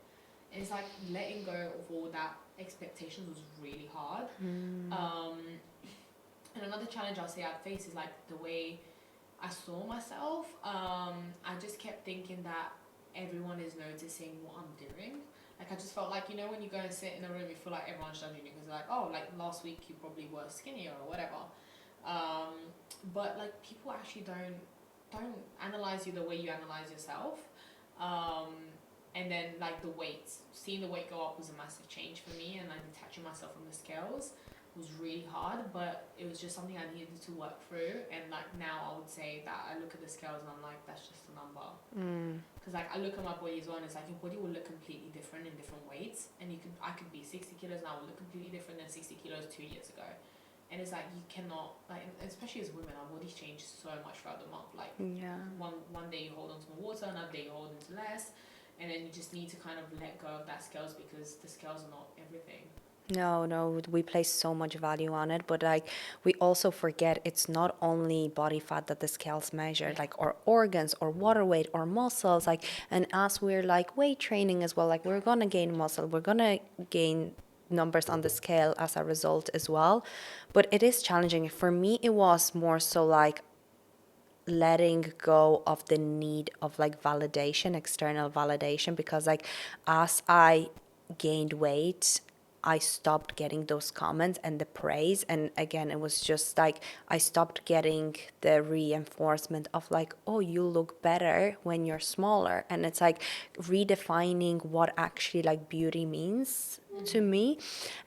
And it's like letting go of all that expectations was really hard. And another challenge I'll say I'd face is like the way I saw myself. I just kept thinking that everyone is noticing what I'm doing. Like I just felt like, you know, when you go and sit in a room, you feel like everyone's judging you because like, oh, like last week you probably were skinnier or whatever. But like people actually don't analyze you the way you analyze yourself. And then like the weight, seeing the weight go up was a massive change for me, and like detaching myself from the scales was really hard, but it was just something I needed to work through. And like now I would say that I look at the scales and I'm like, that's just a number. Because like I look at my body as well, and it's like your body will look completely different in different weights, and I could be 60 kilos now, will look completely different than 60 kilos 2 years ago. And it's like you cannot, like especially as women, our bodies change so much throughout the month. Like one day you hold on to more water, another day you hold on to less, and then you just need to kind of let go of that scales because the scales are not everything. No, we place so much value on it, but like we also forget it's not only body fat that the scales measure, like our organs or water weight or muscles, like, and as we're like weight training as well, like we're gonna gain muscle, we're gonna gain numbers on the scale as a result as well. But it is challenging. For me, it was more so like letting go of the need of like validation, external validation, because like as I gained weight, I stopped getting those comments and the praise. And again, it was just like I stopped getting the reinforcement of like, oh, you look better when you're smaller. And it's like redefining what actually like beauty means to me.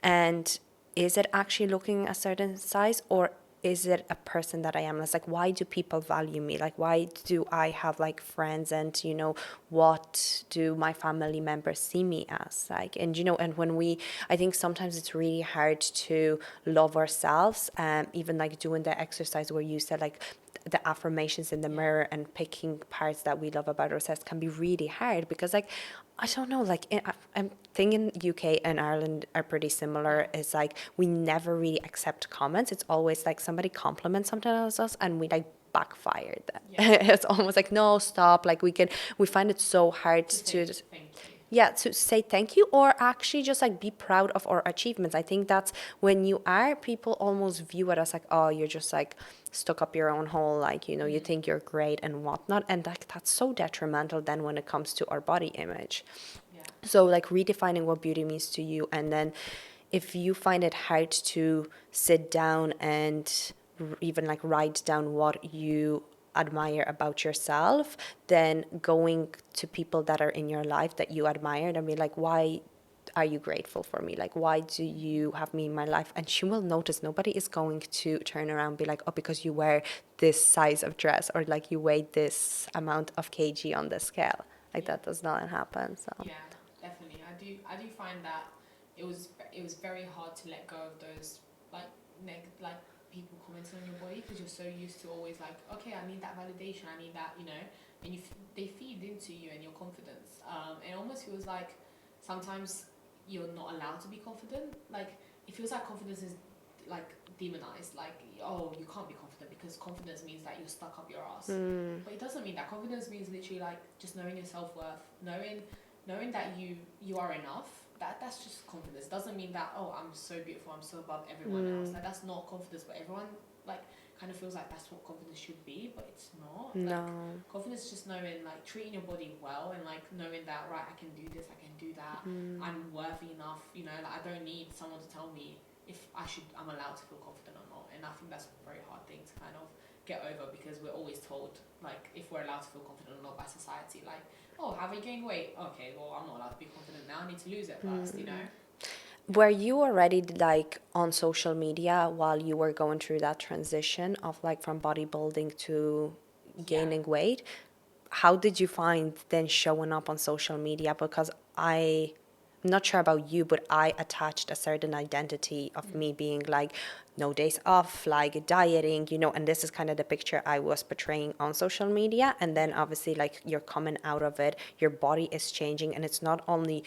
And is it actually looking a certain size, or is it a person that I am? It's like, why do people value me? Like, why do I have like friends, and you know, what do my family members see me as? Like, and you know, and when I think sometimes it's really hard to love ourselves. Even like doing the exercise where you said like the affirmations in the mirror and picking parts that we love about ourselves can be really hard, because like I don't know, like I'm thinking UK and Ireland are pretty similar. It's like we never really accept comments. It's always like somebody compliments something else us and we like backfire that. It's almost like, no, stop. Like we find it so hard to to say thank you, or actually just like be proud of our achievements. I think that's when you are, people almost view it as like, oh, you're just like stuck up your own hole, like, you know, you think you're great and whatnot, and like that's so detrimental then when it comes to our body image. So like redefining what beauty means to you, and then if you find it hard to sit down and even like write down what you admire about yourself, then going to people that are in your life that you admire and be like, why are you grateful for me? Like, why do you have me in my life? And she will notice. Nobody is going to turn around and be like, oh, because you wear this size of dress, or like you weigh this amount of kg on the scale. Like that does not happen. So yeah, definitely. I do find that it was very hard to let go of those like like people commenting on your body, because you're so used to always like, okay, I need that validation, I need that, you know, and they feed into you and your confidence. It almost feels like sometimes you're not allowed to be confident. Like it feels like confidence is like demonized. Like, oh, you can't be confident because confidence means that you're stuck up your ass. But it doesn't mean that. Confidence means literally like just knowing your self-worth, knowing that you are enough. That's just confidence. Doesn't mean that, oh, I'm so beautiful, I'm so above everyone else. Like that's not confidence. But everyone like kind of feels like that's what confidence should be, but it's not. no. Like confidence is just knowing, like treating your body well, and like knowing that, right, I can do this, I can do that, I'm worthy enough, you know, like I don't need someone to tell me if I'm allowed to feel confident or not. And I think that's a very hard thing to kind of get over, because we're always told, like, if we're allowed to feel confident or not by society, like, oh, have you gained weight? Okay, well, I'm not allowed to be confident now. I need to lose it first, you know? Were you already like on social media while you were going through that transition of like from bodybuilding to gaining weight? How did you find then showing up on social media? Because I'm not sure about you, but I attached a certain identity of me being like no days off, like dieting, and this is kind of the picture I was portraying on social media. And then obviously like you're coming out of it, your body is changing, and it's not only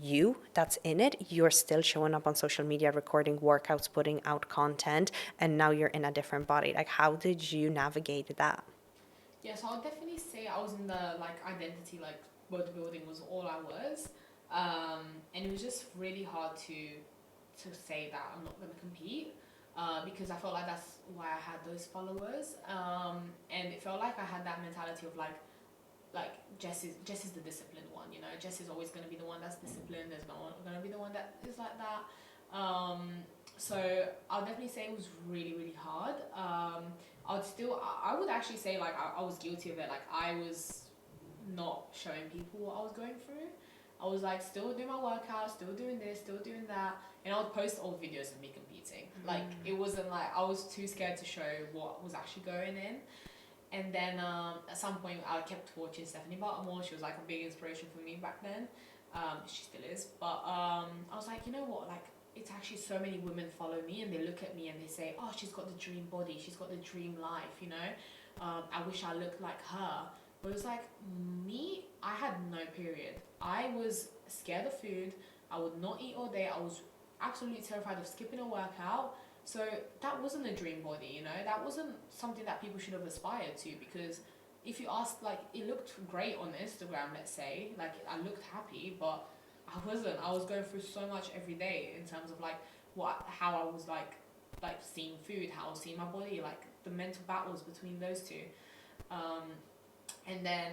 you that's in it, you're still showing up on social media, recording workouts, putting out content, and now you're in a different body. Like, how did you navigate that? Yeah, so I'll definitely say I was in the like identity, like bodybuilding was all I was, and it was just really hard to say that I'm not gonna compete, because I felt like that's why I had those followers, and it felt like I had that mentality of like Jess is the disciplined one, you know. Jess is always gonna be the one that's disciplined. There's no one gonna be the one that is like that. So I'll definitely say it was really really hard. I would actually say like I was guilty of it. Like I was not showing people what I was going through. I was like still doing my workouts, still doing this, still doing that, and I would post old videos of me competing. Like it wasn't like I was too scared to show what was actually going in. And then at some point I kept watching Stephanie Baltimore. She was like a big inspiration for me back then. She still is. But I was like, you know what? Like it's actually so many women follow me and they look at me and they say, oh, she's got the dream body. She's got the dream life, you know. I wish I looked like her. But it was like me, I had no period. I was scared of food. I would not eat all day. I was absolutely terrified of skipping a workout. So that wasn't a dream body, you know. That wasn't something that people should have aspired to, because if you ask, like, it looked great on Instagram, let's say, like I looked happy, but I wasn't. I was going through so much every day in terms of like how I was like seeing food, how I was seeing my body, like the mental battles between those two. And then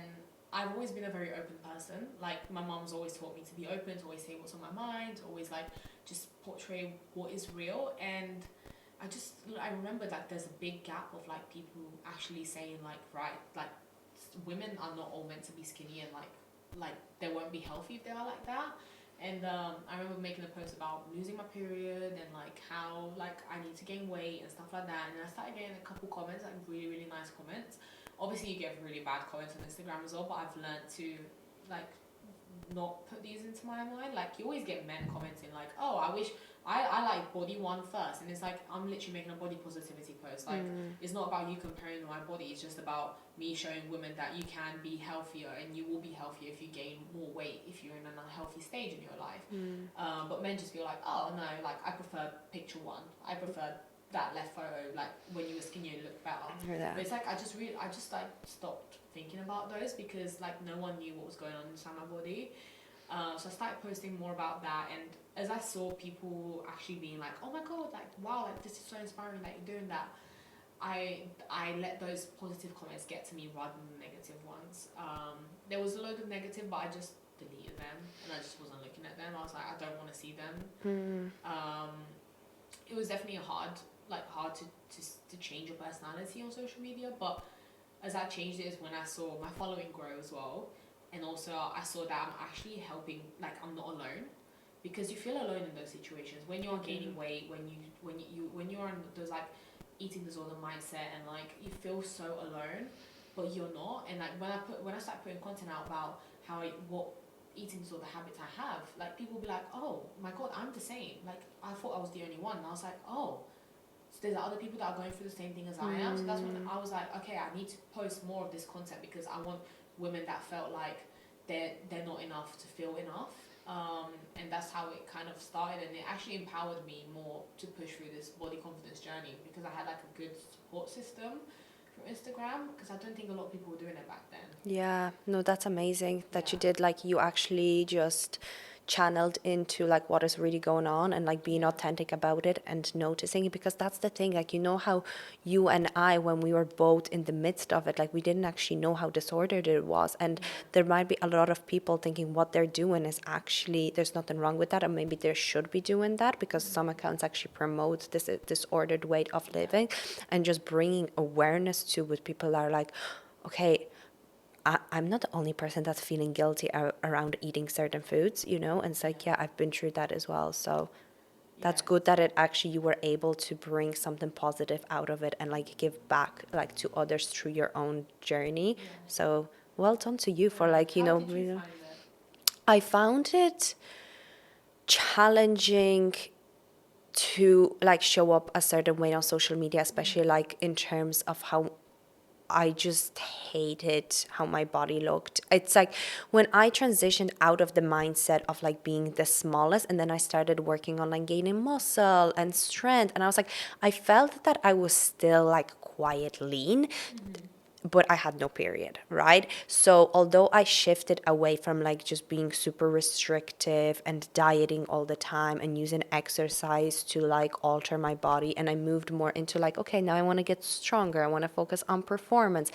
I've always been a very open person. Like my mom's always taught me to be open, to always say what's on my mind, to always like just portray what is real. And I remember that there's a big gap of like people actually saying like, right, like women are not all meant to be skinny, and like they won't be healthy if they are like that. And I remember making a post about losing my period and like how like I need to gain weight and stuff like that. And I started getting a couple comments, like really really nice comments. Obviously you get really bad comments on Instagram as well, but I've learned to like not put these into my mind. Like you always get men commenting like, oh, I wish I like body one first, and it's like I'm literally making a body positivity post. Like it's not about you comparing my body, it's just about me showing women that you can be healthier and you will be healthier if you gain more weight if you're in an unhealthy stage in your life. But men just feel like, oh no, like I prefer picture one, I prefer that left photo, like when you were skinnier you looked better. But it's like I just like stopped thinking about those, because like no one knew what was going on inside my body. So I started posting more about that, and as I saw people actually being like, oh my god, like wow, like this is so inspiring that you're doing that, I let those positive comments get to me rather than the negative ones. There was a load of negative, but I just deleted them and I just wasn't looking at them. I was like, I don't want to see them. It was definitely hard to change your personality on social media, but as I changed it is when I saw my following grow as well. And also I saw that I'm actually helping, like I'm not alone, because you feel alone in those situations when you're gaining weight, when you're on those like eating disorder mindset, and like you feel so alone, but you're not. And like when I started putting content out about what eating disorder habits I have, like people will be like, oh my god, I'm the same. Like I thought I was the only one, and I was like, oh, so there's other people that are going through the same thing as I am. So that's when I was like, okay, I need to post more of this content, because I want women that felt like they're not enough to feel enough. And that's how it kind of started, and it actually empowered me more to push through this body confidence journey, because I had like a good support system from Instagram, because I don't think a lot of people were doing it back then. Yeah, no, that's amazing that you Yeah. did. Like, you actually just channeled into like what is really going on and like being authentic about it and noticing it, because that's the thing, like, you know how you and I, when we were both in the midst of it, like we didn't actually know how disordered it was, and there might be a lot of people thinking what they're doing is actually, there's nothing wrong with that, and maybe they should be doing that, because some accounts actually promote this disordered way of living, and just bringing awareness to it. People are like, okay, I'm not the only person that's feeling guilty around eating certain foods, you know? And it's like, yeah, I've been through that as well. So that's good that it actually, you were able to bring something positive out of it and like give back like to others through your own journey. So well done to you for like, you How know, did you find it? I found it challenging to like show up a certain way on social media, especially like in terms of how I just hated how my body looked. It's like when I transitioned out of the mindset of like being the smallest, and then I started working on like gaining muscle and strength, and I was like, I felt that I was still like quite lean, but I had no period, right? So although I shifted away from like just being super restrictive and dieting all the time and using exercise to like alter my body, and I moved more into like, okay, now I want to get stronger, I want to focus on performance,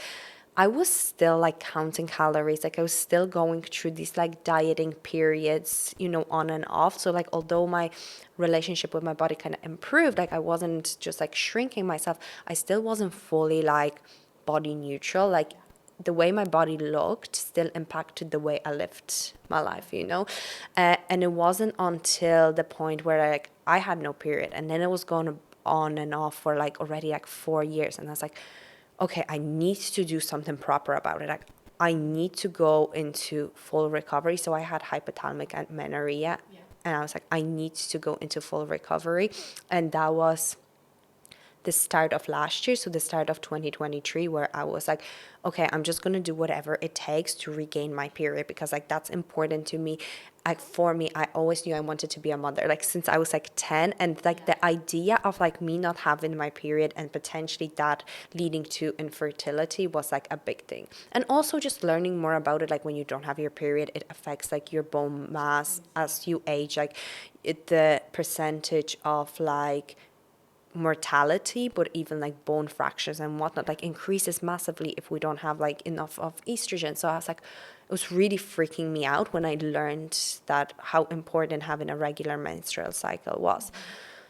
I was still like counting calories. Like I was still going through these like dieting periods, you know, on and off. So like although my relationship with my body kind of improved, like I wasn't just like shrinking myself, I still wasn't fully like body neutral. Like the way my body looked still impacted the way I lived my life, you know? And it wasn't until the point where like I had no period, and then it was going on and off for like already like 4 years. And I was like, okay, I need to do something proper about it. Like I need to go into full recovery. So I had hypothalamic amenorrhea, and I was like, I need to go into full recovery. And that was the start of last year, so the start of 2023, where I was like, okay, I'm just gonna do whatever it takes to regain my period, because like that's important to me. Like for me, I always knew I wanted to be a mother, like since I was like 10, and like the idea of like me not having my period and potentially that leading to infertility was like a big thing. And also just learning more about it, like when you don't have your period, it affects like your bone mass as you age, like the percentage of like mortality, but even like bone fractures and whatnot, like increases massively if we don't have like enough of estrogen. So I was like, it was really freaking me out when I learned that how important having a regular menstrual cycle was.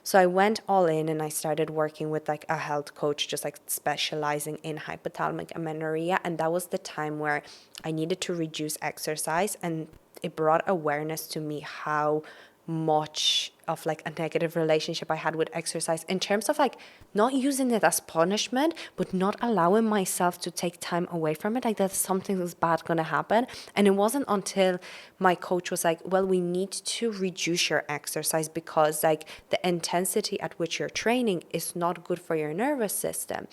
So I went all in and I started working with like a health coach, just like specializing in hypothalamic amenorrhea. And that was the time where I needed to reduce exercise, and it brought awareness to me how much of like a negative relationship I had with exercise, in terms of like not using it as punishment, but not allowing myself to take time away from it, like that something is bad gonna happen. And it wasn't until my coach was like, well, we need to reduce your exercise because like the intensity at which you're training is not good for your nervous system.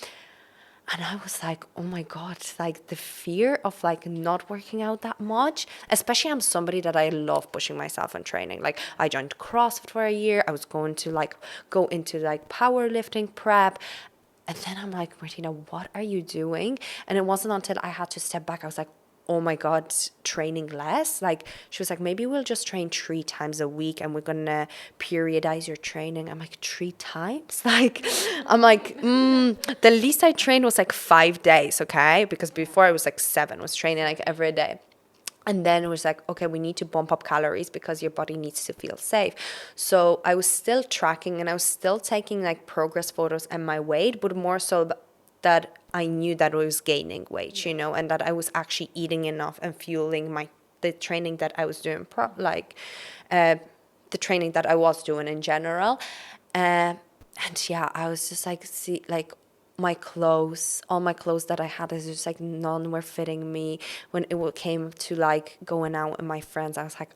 And I was like, oh my God, like the fear of like not working out that much, especially I'm somebody that I love pushing myself and training. Like I joined CrossFit for a year. I was going to like go into like powerlifting prep. And then I'm like, Martyna, what are you doing? And it wasn't until I had to step back, I was like, oh my God, training less. Like she was like, maybe we'll just train 3 times a week and we're gonna periodize your training. I'm like, 3 times? Like, I'm like, the least I trained was like 5 days, okay? Because before I was like 7, was training like every day. And then it was like, okay, we need to bump up calories because your body needs to feel safe. So I was still tracking and I was still taking like progress photos and my weight, but more so that I knew that I was gaining weight, you know, and that I was actually eating enough and fueling the training that I was doing, the training that I was doing in general. And yeah, I was just like, see, like all my clothes that I had, is just like none were fitting me. When it came to like going out with my friends, I was like,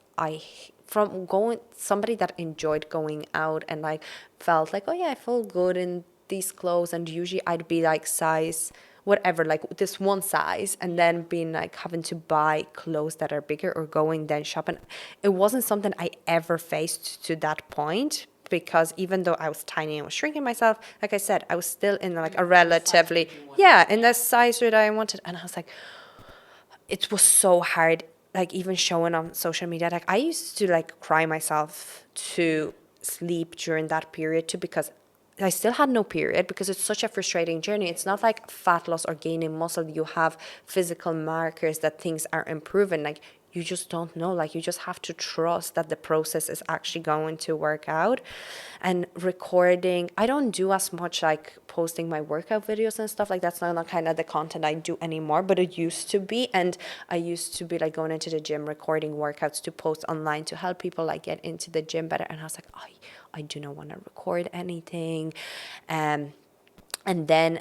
from going, somebody that enjoyed going out and like felt like, oh yeah, I feel good in these clothes, and usually I'd be like size whatever, like this one size, and then being like having to buy clothes that are bigger or going then shopping. It wasn't something I ever faced to that point, because even though I was tiny and was shrinking myself, like I said, I was still in like a relatively, in the size that I wanted. And I was like, it was so hard, like even showing on social media, like I used to like cry myself to sleep during that period too, because I still had no period, because it's such a frustrating journey. It's not like fat loss or gaining muscle. You have physical markers that things are improving. Like you just don't know. Like you just have to trust that the process is actually going to work out. And recording, I don't do as much like posting my workout videos and stuff. Like that's not like kind of the content I do anymore, but it used to be. And I used to be like going into the gym, recording workouts to post online to help people like get into the gym better. And I was like, I do not want to record anything. And then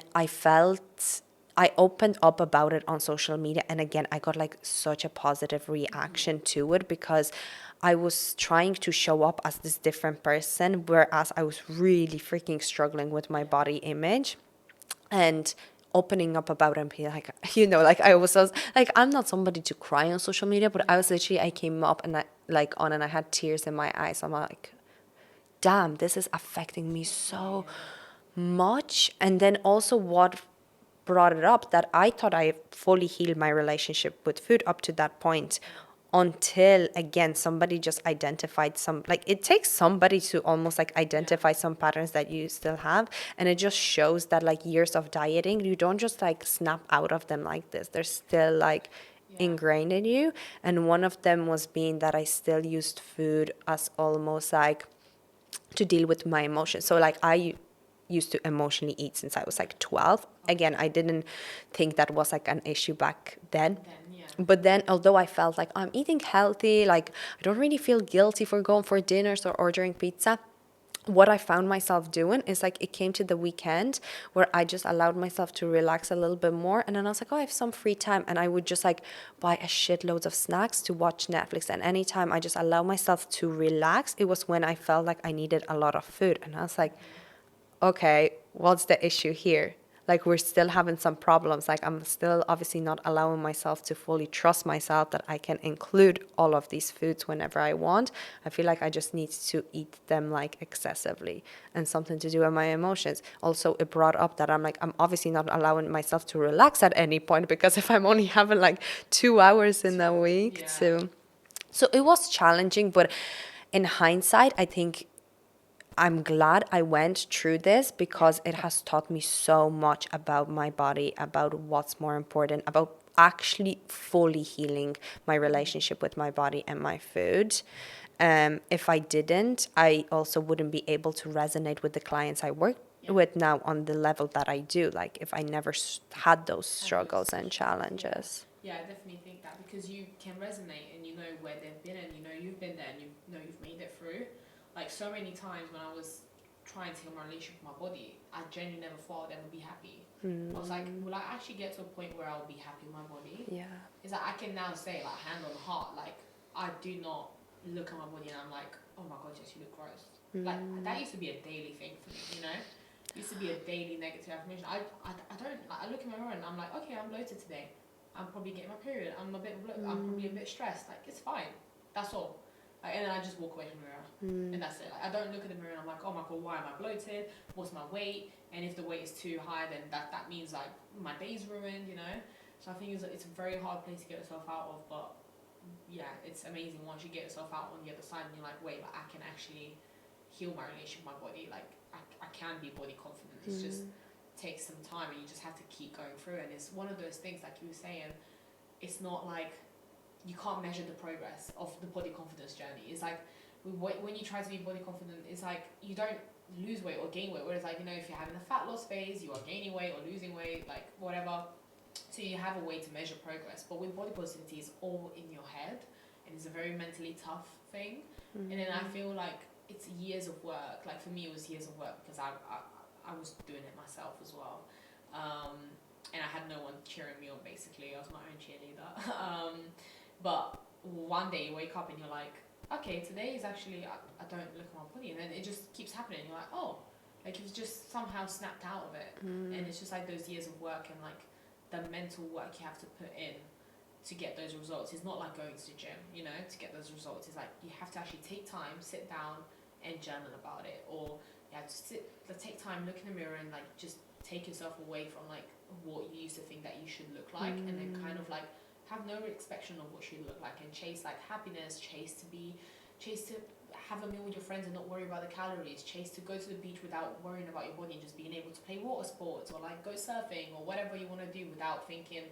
I opened up about it on social media. And again, I got like such a positive reaction to it, because I was trying to show up as this different person, whereas I was really freaking struggling with my body image. And opening up about it and being like, like like, I'm not somebody to cry on social media, but I was literally, I came up and and I had tears in my eyes. I'm like, damn, this is affecting me so much. And then also what brought it up, that I thought I fully healed my relationship with food up to that point, until again somebody just identified some, like it takes somebody to almost like identify some patterns that you still have. And it just shows that like years of dieting, you don't just like snap out of them like this. They're still like ingrained in you. And one of them was being that I still used food as almost like to deal with my emotions. So like I used to emotionally eat since I was like 12. Again, I didn't think that was like an issue back then. But then, although I felt like I'm eating healthy, like I don't really feel guilty for going for dinners or ordering pizza, what I found myself doing is like it came to the weekend where I just allowed myself to relax a little bit more. And then I was like, oh, I have some free time. And I would just like buy a shitload of snacks to watch Netflix. And anytime I just allow myself to relax, it was when I felt like I needed a lot of food. And I was like, okay, what's the issue here? Like we're still having some problems. Like I'm still obviously not allowing myself to fully trust myself that I can include all of these foods whenever I want. I feel like I just need to eat them like excessively, and something to do with my emotions. Also, it brought up that I'm like, I'm obviously not allowing myself to relax at any point, because if I'm only having like 2 hours in a week so it was challenging. But in hindsight, I think I'm glad I went through this, because it has taught me so much about my body, about what's more important, about actually fully healing my relationship with my body and my food. If I didn't, I also wouldn't be able to resonate with the clients I work with now on the level that I do. Like if I never had those struggles and challenges. Yeah, I definitely think that, because you can resonate and you know where they've been, and you know you've been there, and you know you've made it through. Like so many times when I was trying to heal my relationship with my body, I genuinely never thought I'd ever be happy. I was like, will I actually get to a point where I'll be happy with my body? Yeah. It's like I can now say, like, hand on heart, like I do not look at my body and I'm like, oh my god, yes, you look gross. Like that used to be a daily thing for me, you know. It used to be a daily negative affirmation. I don't like, I look in my mirror and I'm like, okay, I'm bloated today. I'm probably getting my period. I'm probably a bit stressed. Like it's fine. That's all. Like, and then I just walk away from the mirror, and that's it. Like I don't look at the mirror and I'm like, oh my god, why am I bloated? What's my weight? And if the weight is too high, then that means like my day's ruined, you know. So I think it's a very hard place to get yourself out of, but yeah, it's amazing once you get yourself out on the other side and you're like, wait, but I can actually heal my relationship with my body. Like I can be body confident. It's just takes some time, and you just have to keep going through. And it's one of those things, like you were saying, it's not like you can't measure the progress of the body confidence journey. It's like when you try to be body confident, it's like you don't lose weight or gain weight. Whereas like, you know, if you're having a fat loss phase, you are gaining weight or losing weight, like whatever. So you have a way to measure progress. But with body positivity, it's all in your head, and it's a very mentally tough thing. And then I feel like it's years of work. Like for me, it was years of work, because I was doing it myself as well. And I had no one cheering me on, basically. I was my own cheerleader. But one day you wake up and you're like, okay, today is actually, I don't look at my body. And then it just keeps happening. You're like, oh, like you've just somehow snapped out of it. And it's just like those years of work and like the mental work you have to put in to get those results. It's not like going to the gym, you know, to get those results. It's like you have to actually take time, sit down and journal about it. Or you have to take time, look in the mirror and like just take yourself away from like what you used to think that you should look like, and then kind of like have no expectation of what she look like and chase like happiness, chase to have a meal with your friends and not worry about the calories, chase to go to the beach without worrying about your body and just being able to play water sports or like go surfing or whatever you want to do without thinking,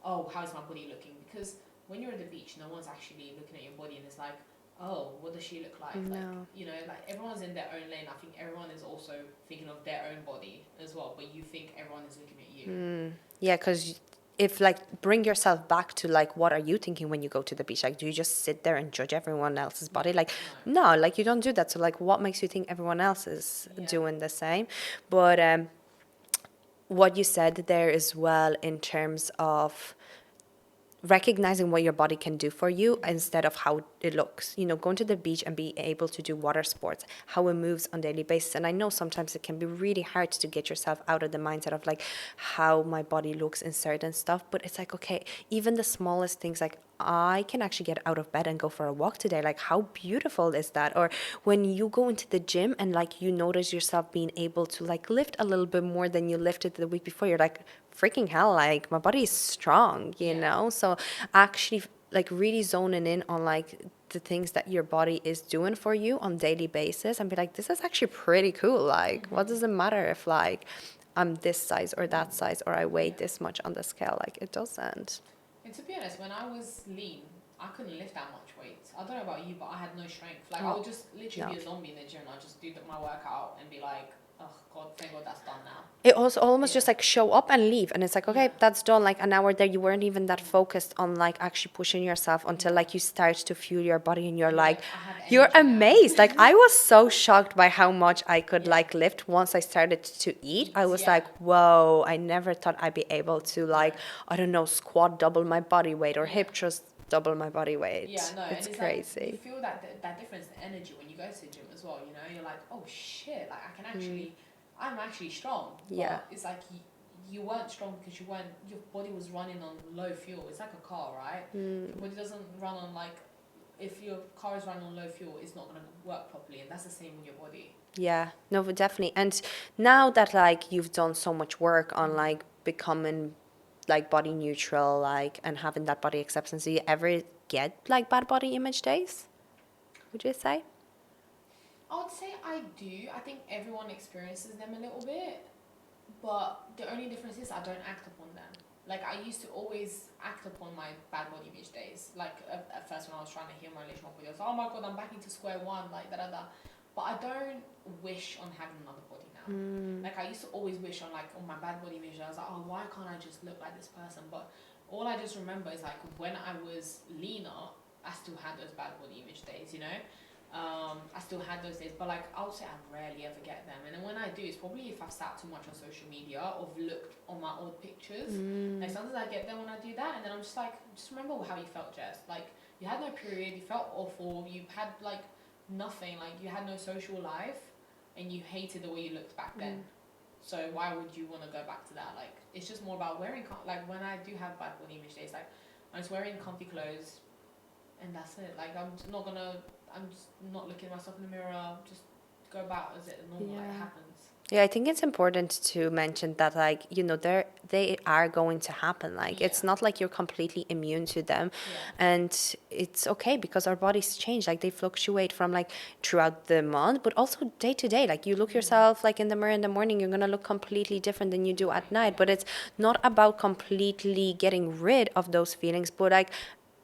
oh, how's my body looking? Because when you're at the beach, no one's actually looking at your body and it's like, oh, what does she look like? Like, No. you know, like everyone's in their own lane. I think everyone is also thinking of their own body as well, but you think everyone is looking at you. Yeah, because if like bring yourself back to like what are you thinking when you go to the beach? Like, do you just sit there and judge everyone else's body? Like, No. no, like you don't do that. So like, what makes you think everyone else is Yeah. doing the same? But what you said there as well in terms of recognizing what your body can do for you instead of how it looks, you know, going to the beach and be able to do water sports, how it moves on a daily basis. And I know sometimes it can be really hard to get yourself out of the mindset of like how my body looks in certain stuff, but it's like, okay, even the smallest things, like I can actually get out of bed and go for a walk today. Like, how beautiful is that? Or when you go into the gym and like you notice yourself being able to like lift a little bit more than you lifted the week before, you're like, freaking hell, like my body is strong, you know? So actually like really zoning in on like the things that your body is doing for you on daily basis and be like, this is actually pretty cool. Like, what does it matter if like I'm this size or that size or I weigh this much on the scale? Like, it doesn't. And to be honest, when I was lean, I couldn't lift that much weight. I don't know about you, but I had no strength. Like, I would just literally be a zombie in the gym. I'd just do my workout and be like, oh, God, thank God that's done now. It also almost just like show up and leave. And it's like, okay, that's done. Like an hour there, you weren't even that focused on like actually pushing yourself until like you start to feel your body and you're like, you're amazed. Like I was so shocked by how much I could like lift once I started to eat. I was like, whoa, I never thought I'd be able to like, I don't know, squat double my body weight or hip thrust double my body weight. Yeah, no, it's and it's crazy. Like, you feel that difference in energy when you go to the gym as well. You know, you're like, oh shit, like I can actually, I'm actually strong. But it's like you weren't strong because your body was running on low fuel. It's like a car, right? Your body doesn't run on like, if your car is running on low fuel, it's not gonna work properly, and that's the same with your body. Yeah, no, but definitely. And now that like you've done so much work on like becoming like body neutral, like and having that body acceptance, do you ever get like bad body image days? Would you say? I would say I do. I think everyone experiences them a little bit, but the only difference is I don't act upon them. Like I used to always act upon my bad body image days. Like at first when I was trying to heal my relationship with it, I was, oh my God, I'm back into square one, like da da da. But I don't wish on having another body now. Like I used to always wish on like on my bad body image. I was like, oh, why can't I just look like this person? But all I just remember is like when I was leaner, I still had those bad body image days, you know. I still had those days, but like I would say I rarely ever get them. And then when I do, it's probably if I've sat too much on social media or looked on my old pictures. Like sometimes I get them when I do that, and then I'm just like, just remember how you felt, Jess. Like you had no period, you felt awful, you had like nothing, like you had no social life, and you hated the way you looked back then. So why would you want to go back to that? Like it's just more about wearing like when I do have bad body image days, like I'm just wearing comfy clothes, and that's it. Like I'm just not looking at myself in the mirror. Just go about as it normal like it happens. Yeah, I think it's important to mention that, like, you know, they are going to happen. Like, it's not like you're completely immune to them. And it's okay because our bodies change. Like, they fluctuate from, like, throughout the month, but also day to day. Like, you look yourself, like, in the mirror in the morning, you're going to look completely different than you do at night. But it's not about completely getting rid of those feelings, but, like,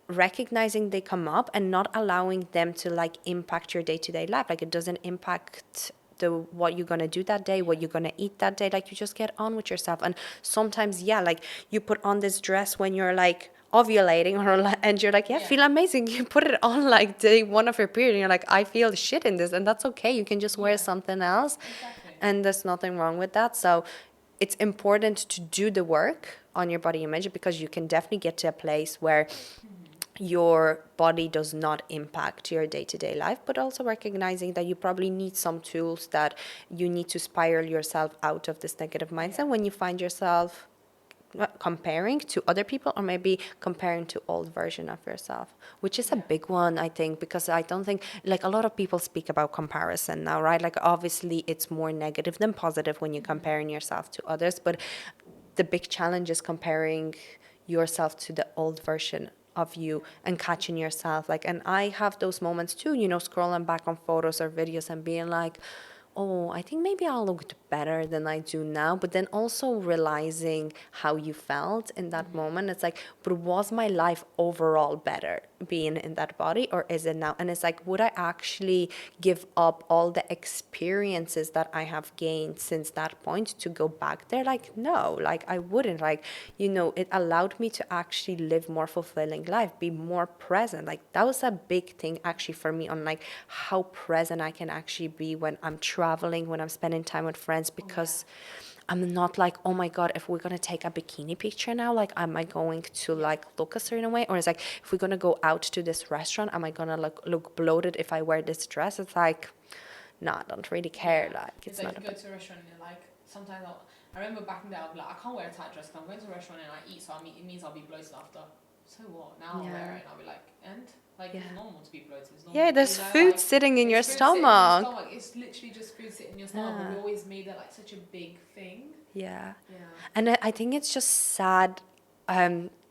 recognizing they come up and not allowing them to, like, impact your day-to-day life. Like, it doesn't impact what you're gonna do that day, what you're gonna eat that day. Like, you just get on with yourself. And sometimes, like, you put on this dress when you're like ovulating and you're like, feel amazing. You put it on like day one of your period and you're like, I feel shit in this, and that's okay. You can just wear something else. And there's nothing wrong with that. So it's important to do the work on your body image, because you can definitely get to a place where your body does not impact your day-to-day life, but also recognizing that you probably need some tools that you need to spiral yourself out of this negative mindset when you find yourself comparing to other people, or maybe comparing to old version of yourself, which is a big one, I think, because I don't think, like, a lot of people speak about comparison now, right? Like, obviously it's more negative than positive when you're comparing yourself to others, but the big challenge is comparing yourself to the old version of you and catching yourself. Like, and I have those moments too, you know, scrolling back on photos or videos and being like, oh, I think maybe I looked better than I do now. But then also realizing how you felt in that moment. It's like, but was my life overall better being in that body, or is it now? And it's like, would I actually give up all the experiences that I have gained since that point to go back there? Like, no, like I wouldn't. Like, you know, it allowed me to actually live more fulfilling life, be more present. Like, that was a big thing actually for me, on like how present I can actually be when I'm traveling, when I'm spending time with friends, because I'm not like, oh my God, if we're gonna take a bikini picture now, like, am I going to like look a certain way? Or it's like, if we're gonna go out to this restaurant, am I gonna look bloated if I wear this dress? It's like, no, I don't really care. Yeah. Like, It's it's like not you go to a restaurant and you're like, sometimes I remember back in the day, I'll be like, I can't wear a tight dress because I'm going to a restaurant and I eat, so it means I'll be bloated after. So what? Now I'll wear it and I'll be like, and? Like, Yeah. it's normal to be bloated. It's normal, Yeah, there's you know, food like, sitting in your it's food sitting in your stomach. stomach. It's literally just food sitting in your stomach, but we always made it like such a big thing. Yeah. Yeah. And I think it's just sad.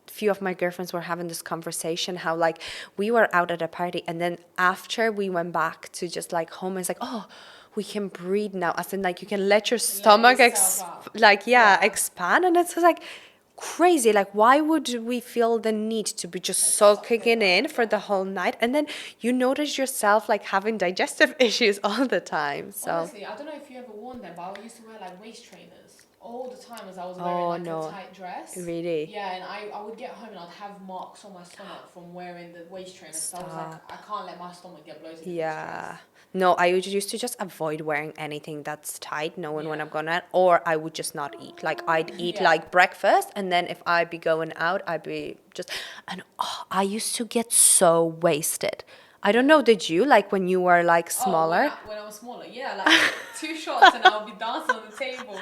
Few of my girlfriends were having this conversation how like we were out at a party, and then after we went back to just like home, it's like, oh, we can breathe now. As in, like, you can let your stomach expand, and it's just like crazy. Like, why would we feel the need to be just soaking it in for the whole night, and then you notice yourself like having digestive issues all the time? So Honestly, I don't know if you ever worn them, but I used to wear like waist trainers all the time as I was wearing oh like no, a tight dress. really? Yeah, and I would get home and I'd have marks on my stomach from wearing the waist trainers. So I was like, Stop. I can't let my stomach get bloated in this Yeah. dress. No, I used to just avoid wearing anything that's tight, knowing when Yeah. I'm going out, or I would just not eat. Like, I'd eat Yeah. like breakfast, and then if I'd be going out, I'd be just, and oh, I used to get so wasted. I don't know, did you, like when you were like Oh, smaller? when I was smaller, yeah, like 2 shots and I'll be dancing on the tables.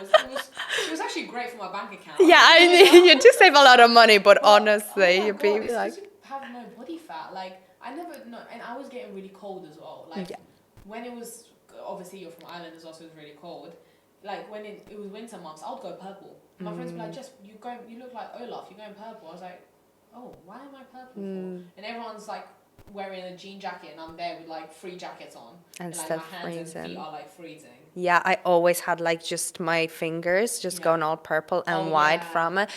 It was actually great for my bank account. Yeah, I mean, you do save a lot of money, but But, honestly, oh my you'd God, be it's like, because you have no body fat. Like, I never know, and I was getting really cold as well. Like, yeah. when it was, obviously you're from Ireland as well, so it was really cold. Like, when it was winter months, I would go purple. My friends would be like, Jess, you look like Olaf, you're going purple. I was like, oh, why am I purple for? And everyone's like wearing a jean jacket, and I'm there with like 3 jackets on. And Like, still my hands and freezing. feet are like freezing. Yeah, I always had like just my fingers just Yeah. going all purple and Oh, white yeah. from it.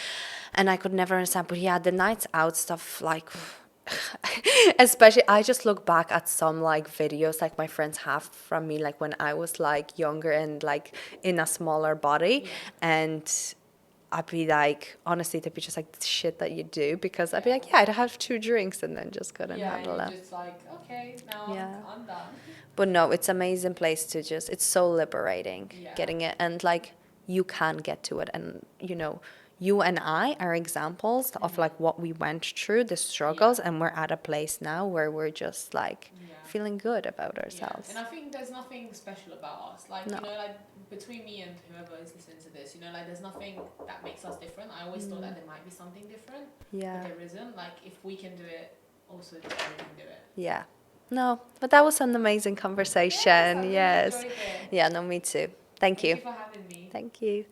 And I could never understand. But yeah, the nights out stuff, like, especially, I just look back at some like videos like my friends have from me, like when I was like younger and like in a smaller body. Yeah. And I'd be like, honestly, they'd be just like the shit that you do, because I'd be like, yeah, I'd have 2 drinks and then just couldn't Yeah, and handle you're it. just like, okay, now Yeah. I'm done. But no, it's amazing place to just, it's so liberating Yeah. getting it. And like, you can get to it. And, you know, you and I are examples of like what we went through, the struggles, and we're at a place now where we're just like feeling good about ourselves. Yeah. And I think there's nothing special about us. Like, No. you know, like between me and whoever is listening to this, you know, like there's nothing that makes us different. I always thought that there might be something different, Yeah. but there isn't. Like, if we can do it, also everyone can do it. Yeah. No, but that was an amazing conversation. Yes, I really Yes. enjoyed it. Yeah, no, me too. Thank you. Thank you for having me. Thank you.